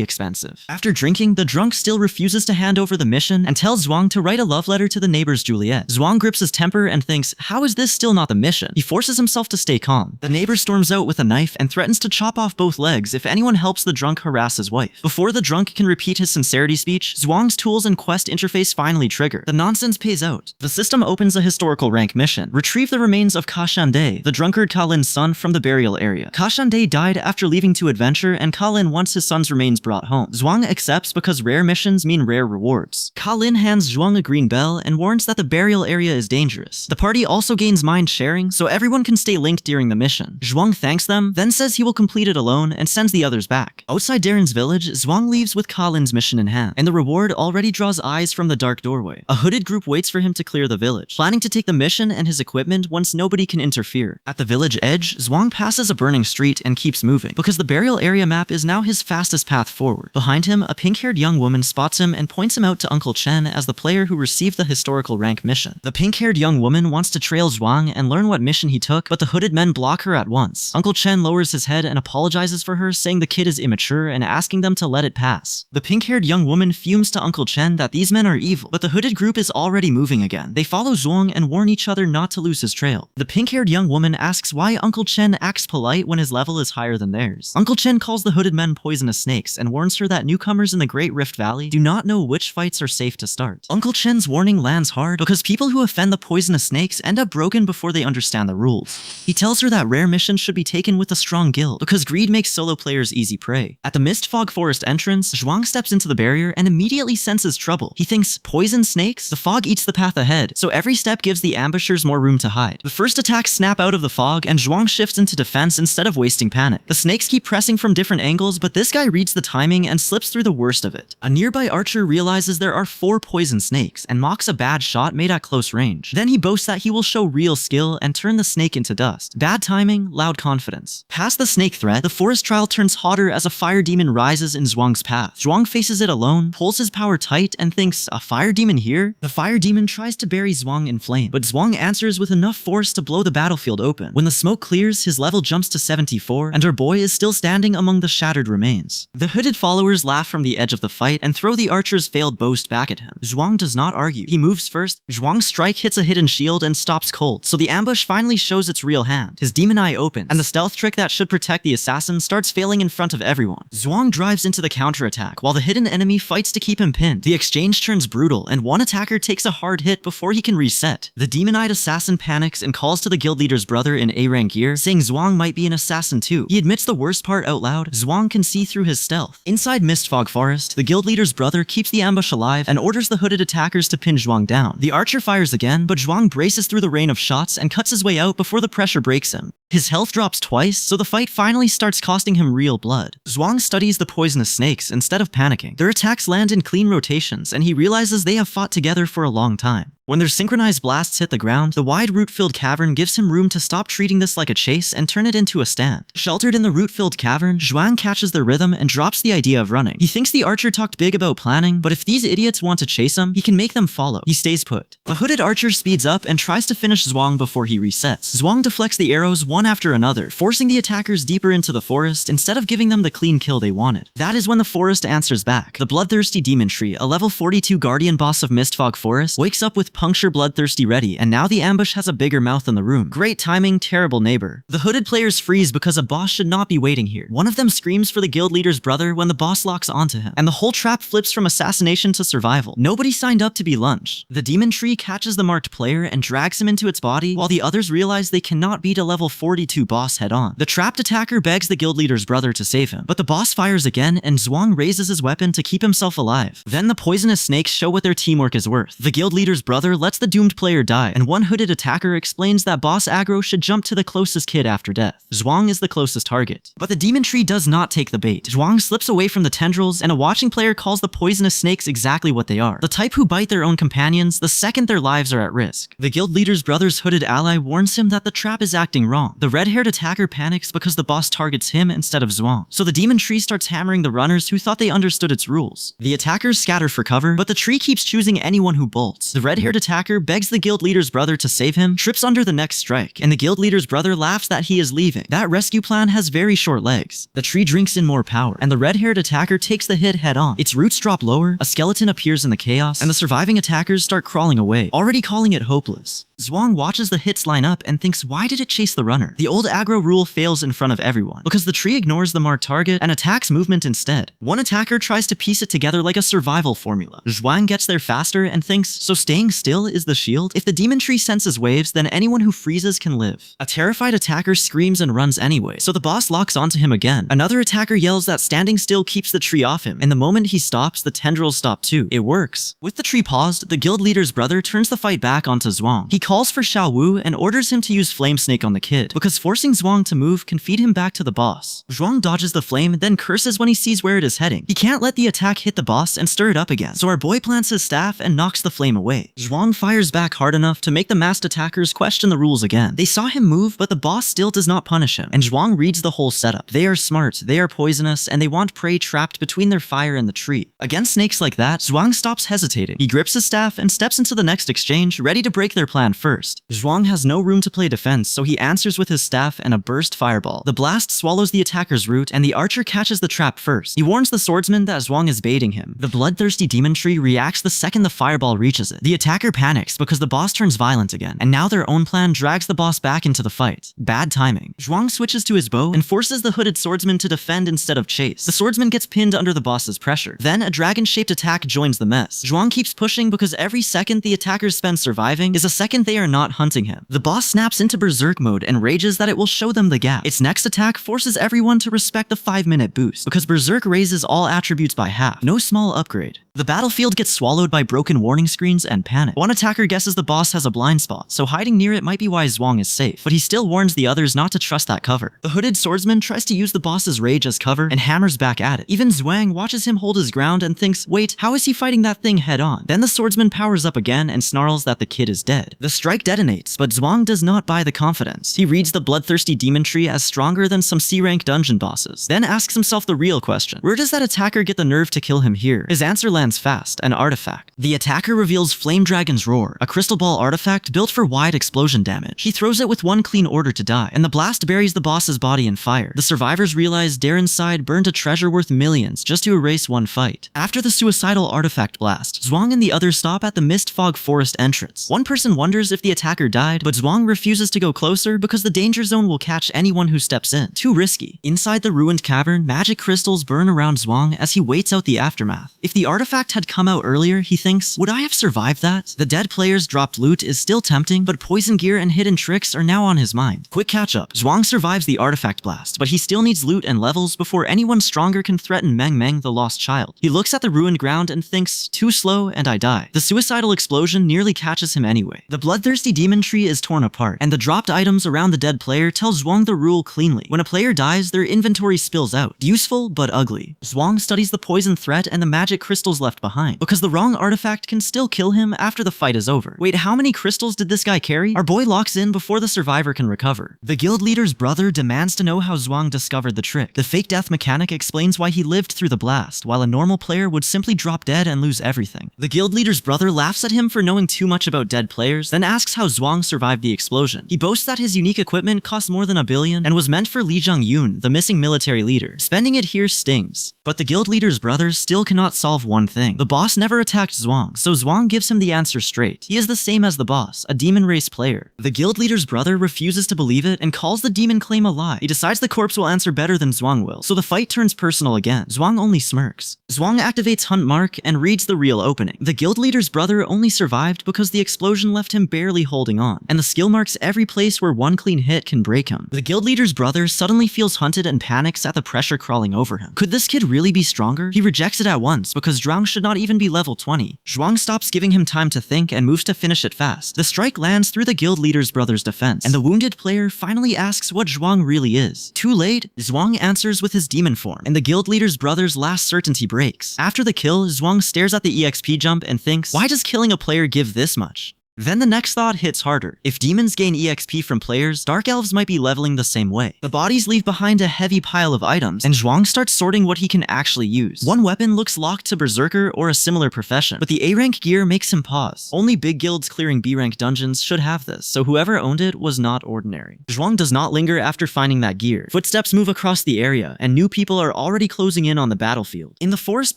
expensive. After drinking, the drunk still refuses to hand over the mission and tells Zhuang to write a love letter to the neighbor's Juliet. Zhuang grips his temper and thinks, how is this still not the mission? He forces himself to stay calm. The neighbor storms out with a knife and threatens to chop off both legs if anyone helps the drunk harass his wife. Before the drunk can repeat his sincerity speech, Zhuang's tools and quest interface finally trigger. The nonsense pays out. The system opens a historical rank mission: retrieve the remains of Kashande, the drunkard Kalin's son, from the burial area. Kashande died after leaving to adventure, and Kalin wants his son's remains brought home. Zhuang accepts because rare missions mean rare rewards. Kalin hands Zhuang a green bell and warns that the burial area is dangerous. The party also gains mind sharing, so everyone can stay linked during the mission. Zhuang thanks them, then says he will complete it alone and sends the others back. Outside Darren's village, Zhuang leaves with Kalin's mission in hand, and the reward already draws eyes from the dark doorway. A hooded group waits for him to clear the village, planning to take the mission and his equipment once nobody can interfere. At the village edge, Zhuang passes a burning street and keeps moving, because the burial area map is now his fastest path forward. Behind him, a pink-haired young woman spots him and points him out to Uncle Chen as the player who received the historical rank mission. The pink-haired young woman wants to trail Zhuang and learn what mission he took, but the hooded men block her at once. Uncle Chen lowers his head and apologizes for her, saying the kid is immature and asking them to let it pass. The pink-haired young woman fumes to Uncle Chen that these men are evil, but the hooded group is already moving again. They follow Zhuang and warn each other not to lose his trail. The pink-haired young woman asks why Uncle Chen acts polite when his level is higher than theirs. Uncle Chen calls the hooded men poisonous snakes and warns her that newcomers in the Great Rift Valley do not know which fights are safe to start. Uncle Chen's warning lands hard because people who offend the poisonous snakes end up broken before they understand the rules. He tells her that rare missions should be taken with a strong guild because greed makes solo players easy prey. At the Mist Fog Forest entrance, Zhuang steps into the barrier and immediately senses trouble. He thinks, poison snakes? The fog eats the path ahead, so every step gives the ambushers more room to hide. The first attacks snap out of the fog and Zhuang shifts into defense instead of wasting panic. The snakes keep pressing from different angles, but this guy reads the timing and slips through the worst of it. A nearby archer realizes there are 4 poison snakes and mocks a bad shot made at close range. Then he boasts that he will show real skill and turn the snake into dust. Bad timing, loud confidence. Past the snake threat, the forest trial turns hotter as a fire demon rises in Zhuang's path. Zhuang faces it alone, pulls his power tight, and thinks, a fire demon here? The fire demon tries to bury Zhuang in flame, but Zhuang answers with enough force to blow the battlefield open. When the smoke clears, his level jumps to 74, and our boy is still standing among the shattered remains. The hooded followers laugh from the edge of the fight and throw the archer's failed boast back at him. Zhuang does not argue. He moves first. Zhuang's strike hits a hidden shield and stops cold, so the ambush finally shows its real hand. His demon eye opens, and the stealth trick that should protect the assassin starts failing in front of everyone. Zhuang drives into the counterattack, while the hidden enemy fights to keep him pinned. The exchange turns brutal, and one attacker takes a hard hit before he can reset. The demon-eyed assassin panics and calls to the guild leader's brother in A-rank gear, saying Zhuang might be an assassin too. He admits the worst part out loud: Zhuang can see through his stealth. Inside Mistfog Forest, the guild leader's brother keeps the ambush alive and orders the hooded attackers to pin Zhuang down. The archer fires again, but Zhuang braces through the rain of shots and cuts his way out before the pressure breaks him. His health drops twice, so the fight finally starts costing him real blood. Zhuang studies the poisonous snakes instead of panicking. Their attacks land in clean rotations, and he realizes they have fought together for a long time. When their synchronized blasts hit the ground, the wide root-filled cavern gives him room to stop treating this like a chase and turn it into a stand. Sheltered in the root-filled cavern, Zhuang catches their rhythm and drops the idea of running. He thinks the archer talked big about planning, but if these idiots want to chase him, he can make them follow. He stays put. The hooded archer speeds up and tries to finish Zhuang before he resets. Zhuang deflects the arrows one after another, forcing the attackers deeper into the forest instead of giving them the clean kill they wanted. That is when the forest answers back. The bloodthirsty demon tree, a level 42 guardian boss of Mistfog Forest, wakes up with puncture Bloodthirsty ready, and now the ambush has a bigger mouth in the room. Great timing, terrible neighbor. The hooded players freeze because a boss should not be waiting here. One of them screams for the guild leader's brother when the boss locks onto him, and the whole trap flips from assassination to survival. Nobody signed up to be lunch. The demon tree catches the marked player and drags him into its body, while the others realize they cannot beat a level 42 boss head-on. The trapped attacker begs the guild leader's brother to save him, but the boss fires again, and Zhuang raises his weapon to keep himself alive. Then the poisonous snakes show what their teamwork is worth. The guild leader's brother lets the doomed player die, and one hooded attacker explains that boss aggro should jump to the closest kid after death. Zhuang is the closest target. But the demon tree does not take the bait. Zhuang slips away from the tendrils, and a watching player calls the poisonous snakes exactly what they are. The type who bite their own companions the second their lives are at risk. The guild leader's brother's hooded ally warns him that the trap is acting wrong. The red-haired attacker panics because the boss targets him instead of Zhuang. So the demon tree starts hammering the runners who thought they understood its rules. The attackers scatter for cover, but the tree keeps choosing anyone who bolts. The red-haired attacker begs the guild leader's brother to save him, trips under the next strike, and the guild leader's brother laughs that he is leaving. That rescue plan has very short legs. The tree drinks in more power, and the red-haired attacker takes the hit head-on. Its roots drop lower, a skeleton appears in the chaos, and the surviving attackers start crawling away, already calling it hopeless. Zhuang watches the hits line up and thinks, why did it chase the runner? The old aggro rule fails in front of everyone, because the tree ignores the marked target and attacks movement instead. One attacker tries to piece it together like a survival formula. Zhuang gets there faster and thinks, so staying still is the shield? If the demon tree senses waves, then anyone who freezes can live. A terrified attacker screams and runs anyway, so the boss locks onto him again. Another attacker yells that standing still keeps the tree off him, and the moment he stops, the tendrils stop too. It works. With the tree paused, the guild leader's brother turns the fight back onto Zhuang. He calls for Xiao Wu and orders him to use Flame Snake on the kid, because forcing Zhuang to move can feed him back to the boss. Zhuang dodges the flame, then curses when he sees where it is heading. He can't let the attack hit the boss and stir it up again, so our boy plants his staff and knocks the flame away. Zhuang fires back hard enough to make the masked attackers question the rules again. They saw him move, but the boss still does not punish him, and Zhuang reads the whole setup. They are smart, they are poisonous, and they want prey trapped between their fire and the tree. Against snakes like that, Zhuang stops hesitating. He grips his staff and steps into the next exchange, ready to break their plan first. Zhuang has no room to play defense, so he answers with his staff and a burst fireball. The blast swallows the attacker's root, and the archer catches the trap first. He warns the swordsman that Zhuang is baiting him. The bloodthirsty demon tree reacts the second the fireball reaches it. The attacker panics because the boss turns violent again, and now their own plan drags the boss back into the fight. Bad timing. Zhuang switches to his bow and forces the hooded swordsman to defend instead of chase. The swordsman gets pinned under the boss's pressure. Then a dragon-shaped attack joins the mess. Zhuang keeps pushing because every second the attackers spend surviving is a second they are not hunting him. The boss snaps into berserk mode and rages that it will show them the gap. Its next attack forces everyone to respect the 5-minute boost, because berserk raises all attributes by half. No small upgrade. The battlefield gets swallowed by broken warning screens and panic. One attacker guesses the boss has a blind spot, so hiding near it might be why Zhuang is safe, but he still warns the others not to trust that cover. The hooded swordsman tries to use the boss's rage as cover and hammers back at it. Even Zhuang watches him hold his ground and thinks, wait, how is he fighting that thing head on? Then the swordsman powers up again and snarls that the kid is dead. The strike detonates, but Zhuang does not buy the confidence. He reads the bloodthirsty demon tree as stronger than some C-rank dungeon bosses, then asks himself the real question. Where does that attacker get the nerve to kill him here? His answer lands fast, an artifact. The attacker reveals Flame Dragon's Roar, a crystal ball artifact built for wide explosion damage. He throws it with one clean order to die, and the blast buries the boss's body in fire. The survivors realize Darren's side burned a treasure worth millions just to erase one fight. After the suicidal artifact blast, Zhuang and the others stop at the Mist Fog Forest entrance. One person wonders if the attacker died, but Zhuang refuses to go closer because the danger zone will catch anyone who steps in. Too risky. Inside the ruined cavern, magic crystals burn around Zhuang as he waits out the aftermath. If the artifact had come out earlier, he thinks, would I have survived that? The dead player's dropped loot is still tempting, but poison gear and hidden tricks are now on his mind. Quick catch up. Zhuang survives the artifact blast, but he still needs loot and levels before anyone stronger can threaten Meng the lost child. He looks at the ruined ground and thinks, too slow and I die. The suicidal explosion nearly catches him anyway. The bloodthirsty demon tree is torn apart, and the dropped items around the dead player tell Zhuang the rule cleanly. When a player dies, their inventory spills out. Useful, but ugly. Zhuang studies the poison threat and the magic crystals left behind, because the wrong artifact can still kill him after the fight is over. Wait, how many crystals did this guy carry? Our boy locks in before the survivor can recover. The guild leader's brother demands to know how Zhuang discovered the trick. The fake death mechanic explains why he lived through the blast, while a normal player would simply drop dead and lose everything. The guild leader's brother laughs at him for knowing too much about dead players, then asks how Zhuang survived the explosion. He boasts that his unique equipment cost more than $1 billion and was meant for Li Zhongyun, the missing military leader. Spending it here stings. But the guild leader's brother still cannot solve one thing. The boss never attacked Zhuang, so Zhuang gives him the answer straight. He is the same as the boss, a demon race player. The guild leader's brother refuses to believe it and calls the demon claim a lie. He decides the corpse will answer better than Zhuang will, so the fight turns personal again. Zhuang only smirks. Zhuang activates Hunt Mark and reads the real opening. The guild leader's brother only survived because the explosion left him barely holding on, and the skill marks every place where one clean hit can break him. The guild leader's brother suddenly feels hunted and panics at the pressure crawling over him. Could this kid really be stronger? He rejects it at once because Zhuang should not even be level 20. Zhuang stops giving him time to think and moves to finish it fast. The strike lands through the guild leader's brother's defense, and the wounded player finally asks what Zhuang really is. Too late, Zhuang answers with his demon form, and the guild leader's brother's last certainty breaks. After the kill, Zhuang stares at the EXP jump and thinks, why does killing a player give this much? Then the next thought hits harder. If demons gain EXP from players, dark elves might be leveling the same way. The bodies leave behind a heavy pile of items, and Zhuang starts sorting what he can actually use. One weapon looks locked to Berserker or a similar profession, but the A-rank gear makes him pause. Only big guilds clearing B-rank dungeons should have this, so whoever owned it was not ordinary. Zhuang does not linger after finding that gear. Footsteps move across the area, and new people are already closing in on the battlefield. In the forest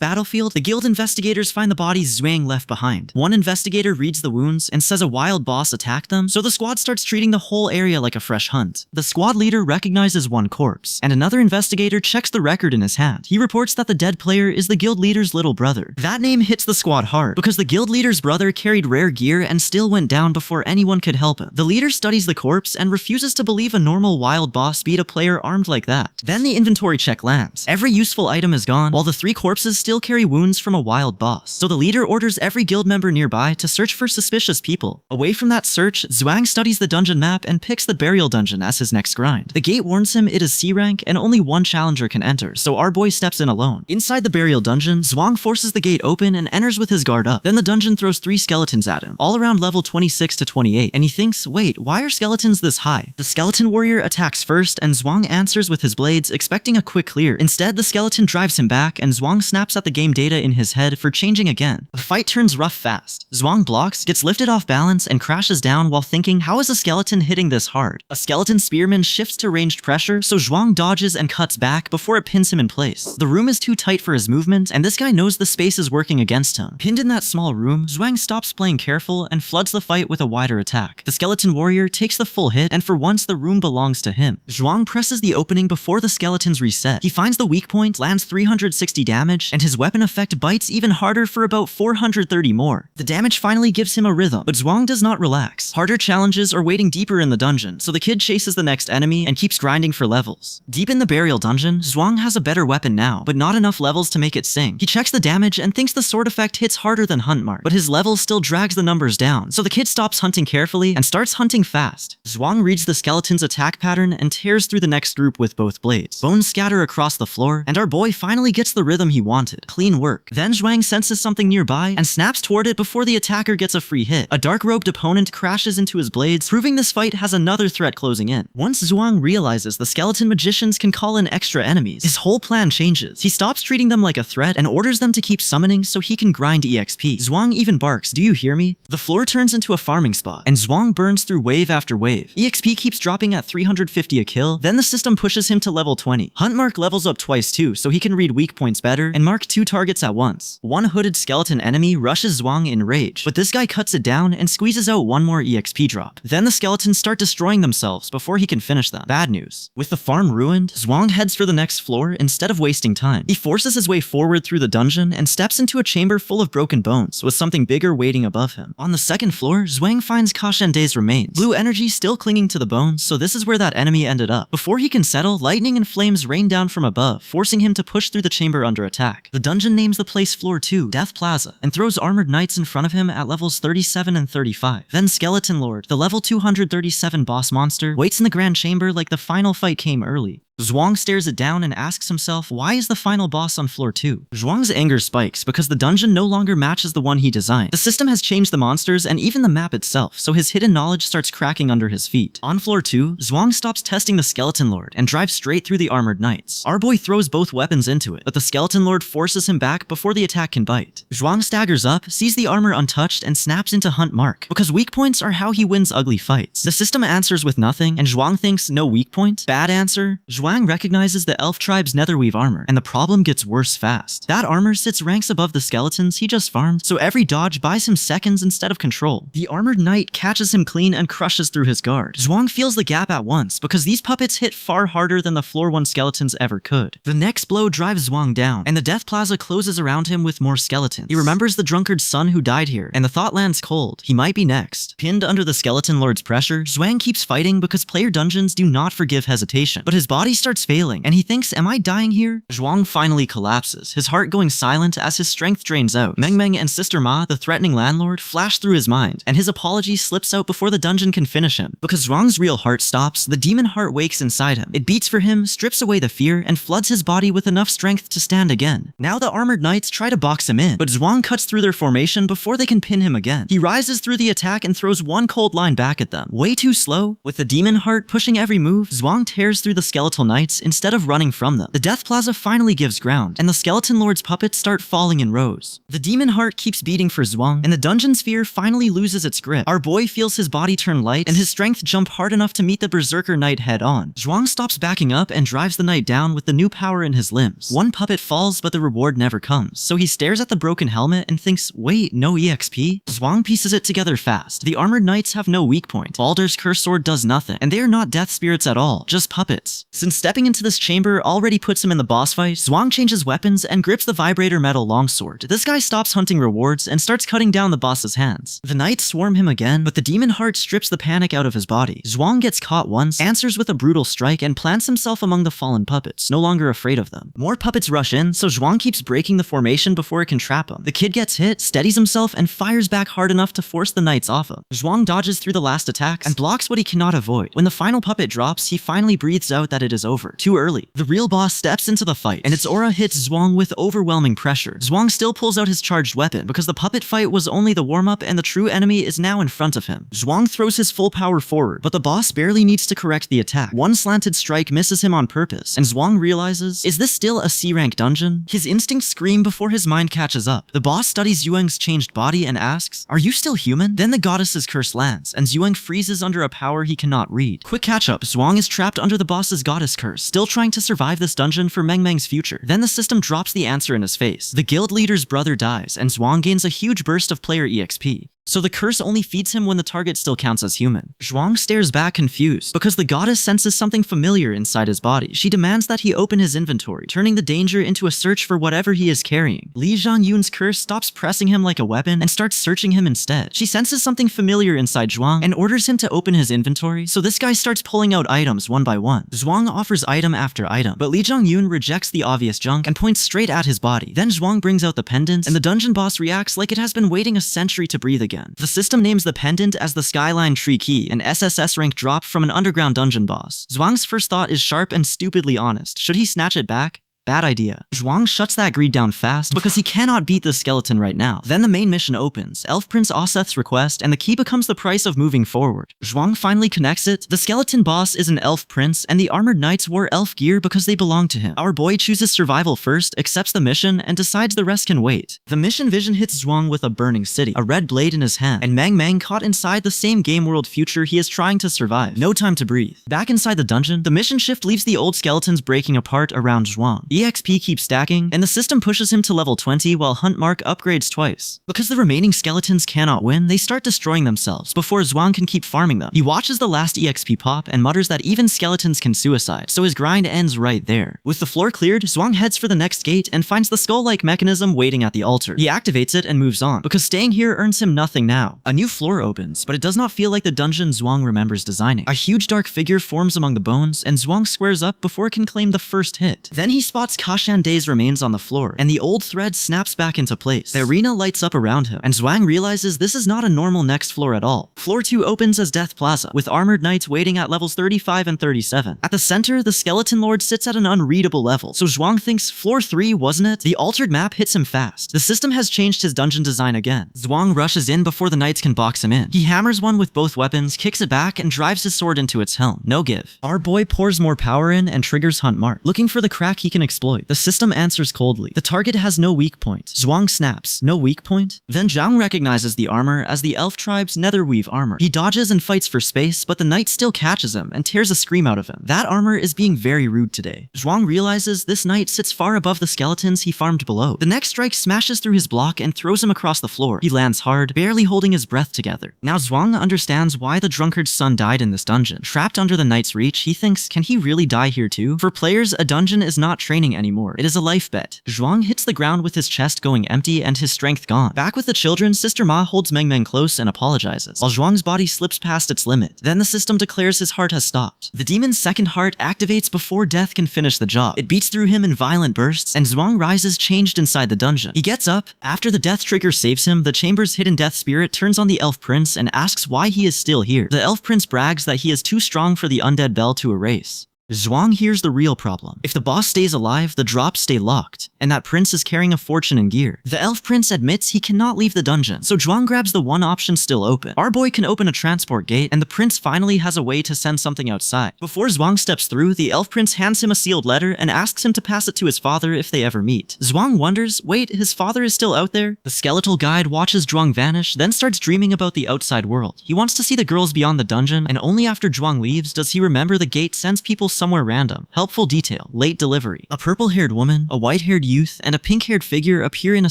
battlefield, the guild investigators find the bodies Zhuang left behind. One investigator reads the wounds and says a wild boss attacked them, so the squad starts treating the whole area like a fresh hunt. The squad leader recognizes one corpse, and another investigator checks the record in his hand. He reports that the dead player is the guild leader's little brother. That name hits the squad hard, because the guild leader's brother carried rare gear and still went down before anyone could help him. The leader studies the corpse and refuses to believe a normal wild boss beat a player armed like that. Then the inventory check lands. Every useful item is gone, while the 3 corpses still carry wounds from a wild boss. So the leader orders every guild member nearby to search for suspicious people. Away from that search, Zhuang studies the dungeon map and picks the burial dungeon as his next grind. The gate warns him it is C rank and only one challenger can enter, so our boy steps in alone. Inside the burial dungeon, Zhuang forces the gate open and enters with his guard up. Then the dungeon throws 3 skeletons at him, all around level 26 to 28, and he thinks, wait, why are skeletons this high? The skeleton warrior attacks first, and Zhuang answers with his blades, expecting a quick clear. Instead, the skeleton drives him back, and Zhuang snaps at the game data in his head for changing again. The fight turns rough fast. Zhuang blocks, gets lifted off balance, and crashes down while thinking, how is a skeleton hitting this hard? A skeleton spearman shifts to ranged pressure, so Zhuang dodges and cuts back before it pins him in place. The room is too tight for his movement, and this guy knows the space is working against him. Pinned in that small room, Zhuang stops playing careful and floods the fight with a wider attack. The skeleton warrior takes the full hit, and for once the room belongs to him. Zhuang presses the opening before the skeletons reset. He finds the weak point, lands 360 damage, and his weapon effect bites even harder for about 430 more. The damage finally gives him a rhythm, but Zhuang does not relax. Harder challenges are waiting deeper in the dungeon, so the kid chases the next enemy and keeps grinding for levels. Deep in the burial dungeon, Zhuang has a better weapon now, but not enough levels to make it sing. He checks the damage and thinks the sword effect hits harder than Hunt Mark, but his level still drags the numbers down, so the kid stops hunting carefully and starts hunting fast. Zhuang reads the skeleton's attack pattern and tears through the next group with both blades. Bones scatter across the floor, and our boy finally gets the rhythm he wanted. Clean work. Then Zhuang senses something nearby and snaps toward it before the attacker gets a free hit. A dark-robed opponent crashes into his blades, proving this fight has another threat closing in. Once Zhuang realizes the skeleton magicians can call in extra enemies, his whole plan changes. He stops treating them like a threat and orders them to keep summoning so he can grind EXP. Zhuang even barks, "Do you hear me?" The floor turns into a farming spot, and Zhuang burns through wave after wave. EXP keeps dropping at 350 a kill, then the system pushes him to level 20. Hunt Mark levels up twice too, so he can read weak points better and mark 2 targets at once. One hooded skeleton enemy rushes Zhuang in rage, but this guy cuts it down and squeezes out one more EXP drop. Then the skeletons start destroying themselves before he can finish them. Bad news. With the farm ruined, Zhuang heads for the next floor instead of wasting time. He forces his way forward through the dungeon and steps into a chamber full of broken bones with something bigger waiting above him. On the second floor, Zhuang finds Kashende's remains. Blue energy still clinging to the bones, so this is where that enemy ended up. Before he can settle, lightning and flames rain down from above, forcing him to push through the chamber under attack. The dungeon names the place Floor 2, Death Plaza, and throws armored knights in front of him at levels 37 and 35. Then Skeleton Lord, the level 237 boss monster, waits in the grand chamber like the final fight came early. Zhuang stares it down and asks himself, why is the final boss on floor 2? Zhuang's anger spikes because the dungeon no longer matches the one he designed. The system has changed the monsters and even the map itself, so his hidden knowledge starts cracking under his feet. On floor 2, Zhuang stops testing the Skeleton Lord and drives straight through the armored knights. Our boy throws both weapons into it, but the Skeleton Lord forces him back before the attack can bite. Zhuang staggers up, sees the armor untouched, and snaps into Hunt Mark, because weak points are how he wins ugly fights. The system answers with nothing, and Zhuang thinks no weak point? Bad answer. Zhuang Zhuang recognizes the elf tribe's netherweave armor, and the problem gets worse fast. That armor sits ranks above the skeletons he just farmed, so every dodge buys him seconds instead of control. The armored knight catches him clean and crushes through his guard. Zhuang feels the gap at once, because these puppets hit far harder than the floor 1 skeletons ever could. The next blow drives Zhuang down, and the death plaza closes around him with more skeletons. He remembers the drunkard's son who died here, and the thought lands cold. He might be next. Pinned under the skeleton lord's pressure, Zhuang keeps fighting because player dungeons do not forgive hesitation. But his body starts failing, and he thinks, am I dying here? Zhuang finally collapses, his heart going silent as his strength drains out. Meng and Sister Ma, the threatening landlord, flash through his mind, and his apology slips out before the dungeon can finish him. Because Zhuang's real heart stops, the demon heart wakes inside him. It beats for him, strips away the fear, and floods his body with enough strength to stand again. Now the armored knights try to box him in, but Zhuang cuts through their formation before they can pin him again. He rises through the attack and throws one cold line back at them. Way too slow. With the demon heart pushing every move, Zhuang tears through the skeletal knights instead of running from them. The death plaza finally gives ground, and the skeleton lord's puppets start falling in rows. The demon heart keeps beating for Zhuang, and the dungeon sphere finally loses its grip. Our boy feels his body turn light, and his strength jump hard enough to meet the berserker knight head on. Zhuang stops backing up and drives the knight down with the new power in his limbs. One puppet falls, but the reward never comes, so he stares at the broken helmet and thinks, wait, no EXP? Zhuang pieces it together fast. The armored knights have no weak point. Baldur's curse sword does nothing, and they are not death spirits at all, just puppets. Since stepping into this chamber already puts him in the boss fight, Zhuang changes weapons and grips the vibrator metal longsword. This guy stops hunting rewards and starts cutting down the boss's hands. The knights swarm him again, but the demon heart strips the panic out of his body. Zhuang gets caught once, answers with a brutal strike, and plants himself among the fallen puppets, no longer afraid of them. More puppets rush in, so Zhuang keeps breaking the formation before it can trap him. The kid gets hit, steadies himself, and fires back hard enough to force the knights off him. Zhuang dodges through the last attacks and blocks what he cannot avoid. When the final puppet drops, he finally breathes out that it is over. Too early. The real boss steps into the fight, and its aura hits Zhuang with overwhelming pressure. Zhuang still pulls out his charged weapon because the puppet fight was only the warm-up and the true enemy is now in front of him. Zhuang throws his full power forward, but the boss barely needs to correct the attack. One slanted strike misses him on purpose, and Zhuang realizes, is this still a C-rank dungeon? His instincts scream before his mind catches up. The boss studies Yuang's changed body and asks, are you still human? Then the goddess's curse lands, and Yuang freezes under a power he cannot read. Quick catch-up, Zhuang is trapped under the boss's goddess curse, still trying to survive this dungeon for Meng's future. Then the system drops the answer in his face. The guild leader's brother dies, and Zhuang gains a huge burst of player EXP. So the curse only feeds him when the target still counts as human. Zhuang stares back confused, because the goddess senses something familiar inside his body. She demands that he open his inventory, turning the danger into a search for whatever he is carrying. Li Zhangyun's curse stops pressing him like a weapon and starts searching him instead. She senses something familiar inside Zhuang and orders him to open his inventory, so this guy starts pulling out items one by one. Zhuang offers item after item, but Li Zhangyun rejects the obvious junk and points straight at his body. Then Zhuang brings out the pendant, and the dungeon boss reacts like it has been waiting a century to breathe again. The system names the pendant as the Skyline Tree Key, an SSS rank drop from an underground dungeon boss. Zhuang's first thought is sharp and stupidly honest. Should he snatch it back? Bad idea. Zhuang shuts that greed down fast because he cannot beat the skeleton right now. Then the main mission opens, Elf Prince Oseth's request, and the key becomes the price of moving forward. Zhuang finally connects it. The skeleton boss is an elf prince, and the armored knights wore elf gear because they belong to him. Our boy chooses survival first, accepts the mission, and decides the rest can wait. The mission vision hits Zhuang with a burning city, a red blade in his hand, and Meng caught inside the same game world future he is trying to survive. No time to breathe. Back inside the dungeon, the mission shift leaves the old skeletons breaking apart around Zhuang. EXP keeps stacking, and the system pushes him to level 20 while Hunt Mark upgrades twice. Because the remaining skeletons cannot win, they start destroying themselves before Zhuang can keep farming them. He watches the last EXP pop and mutters that even skeletons can suicide, so his grind ends right there. With the floor cleared, Zhuang heads for the next gate and finds the skull-like mechanism waiting at the altar. He activates it and moves on, because staying here earns him nothing now. A new floor opens, but it does not feel like the dungeon Zhuang remembers designing. A huge dark figure forms among the bones, and Zhuang squares up before it can claim the first hit. Then he spots Kashande's remains on the floor, and the old thread snaps back into place. The arena lights up around him, and Zhuang realizes this is not a normal next floor at all. Floor 2 opens as Death Plaza, with armored knights waiting at levels 35 and 37. At the center, the skeleton lord sits at an unreadable level, so Zhuang thinks floor 3, wasn't it? The altered map hits him fast. The system has changed his dungeon design again. Zhuang rushes in before the knights can box him in. He hammers one with both weapons, kicks it back, and drives his sword into its helm. No give. Our boy pours more power in and triggers Hunt Mark, looking for the crack he can exploit? The system answers coldly. The target has no weak point. Zhuang snaps. No weak point? Then Zhang recognizes the armor as the elf tribe's netherweave armor. He dodges and fights for space, but the knight still catches him and tears a scream out of him. That armor is being very rude today. Zhuang realizes this knight sits far above the skeletons he farmed below. The next strike smashes through his block and throws him across the floor. He lands hard, barely holding his breath together. Now Zhuang understands why the drunkard's son died in this dungeon. Trapped under the knight's reach, he thinks, can he really die here too? For players, a dungeon is not training anymore. It is a life bet. Zhuang hits the ground with his chest going empty and his strength gone. Back with the children, Sister Ma holds Meng Meng close and apologizes, while Zhuang's body slips past its limit. Then the system declares his heart has stopped. The demon's second heart activates before death can finish the job. It beats through him in violent bursts, and Zhuang rises changed inside the dungeon. He gets up. After the death trigger saves him, the chamber's hidden death spirit turns on the elf prince and asks why he is still here. The elf prince brags that he is too strong for the undead bell to erase. Zhuang hears the real problem. If the boss stays alive, the drops stay locked, and that prince is carrying a fortune in gear. The elf prince admits he cannot leave the dungeon, so Zhuang grabs the one option still open. Our boy can open a transport gate, and the prince finally has a way to send something outside. Before Zhuang steps through, the elf prince hands him a sealed letter and asks him to pass it to his father if they ever meet. Zhuang wonders, wait, his father is still out there? The skeletal guide watches Zhuang vanish, then starts dreaming about the outside world. He wants to see the girls beyond the dungeon, and only after Zhuang leaves does he remember the gate sends people somewhere random. Helpful detail. Late delivery. A purple-haired woman, a white-haired youth, and a pink-haired figure appear in a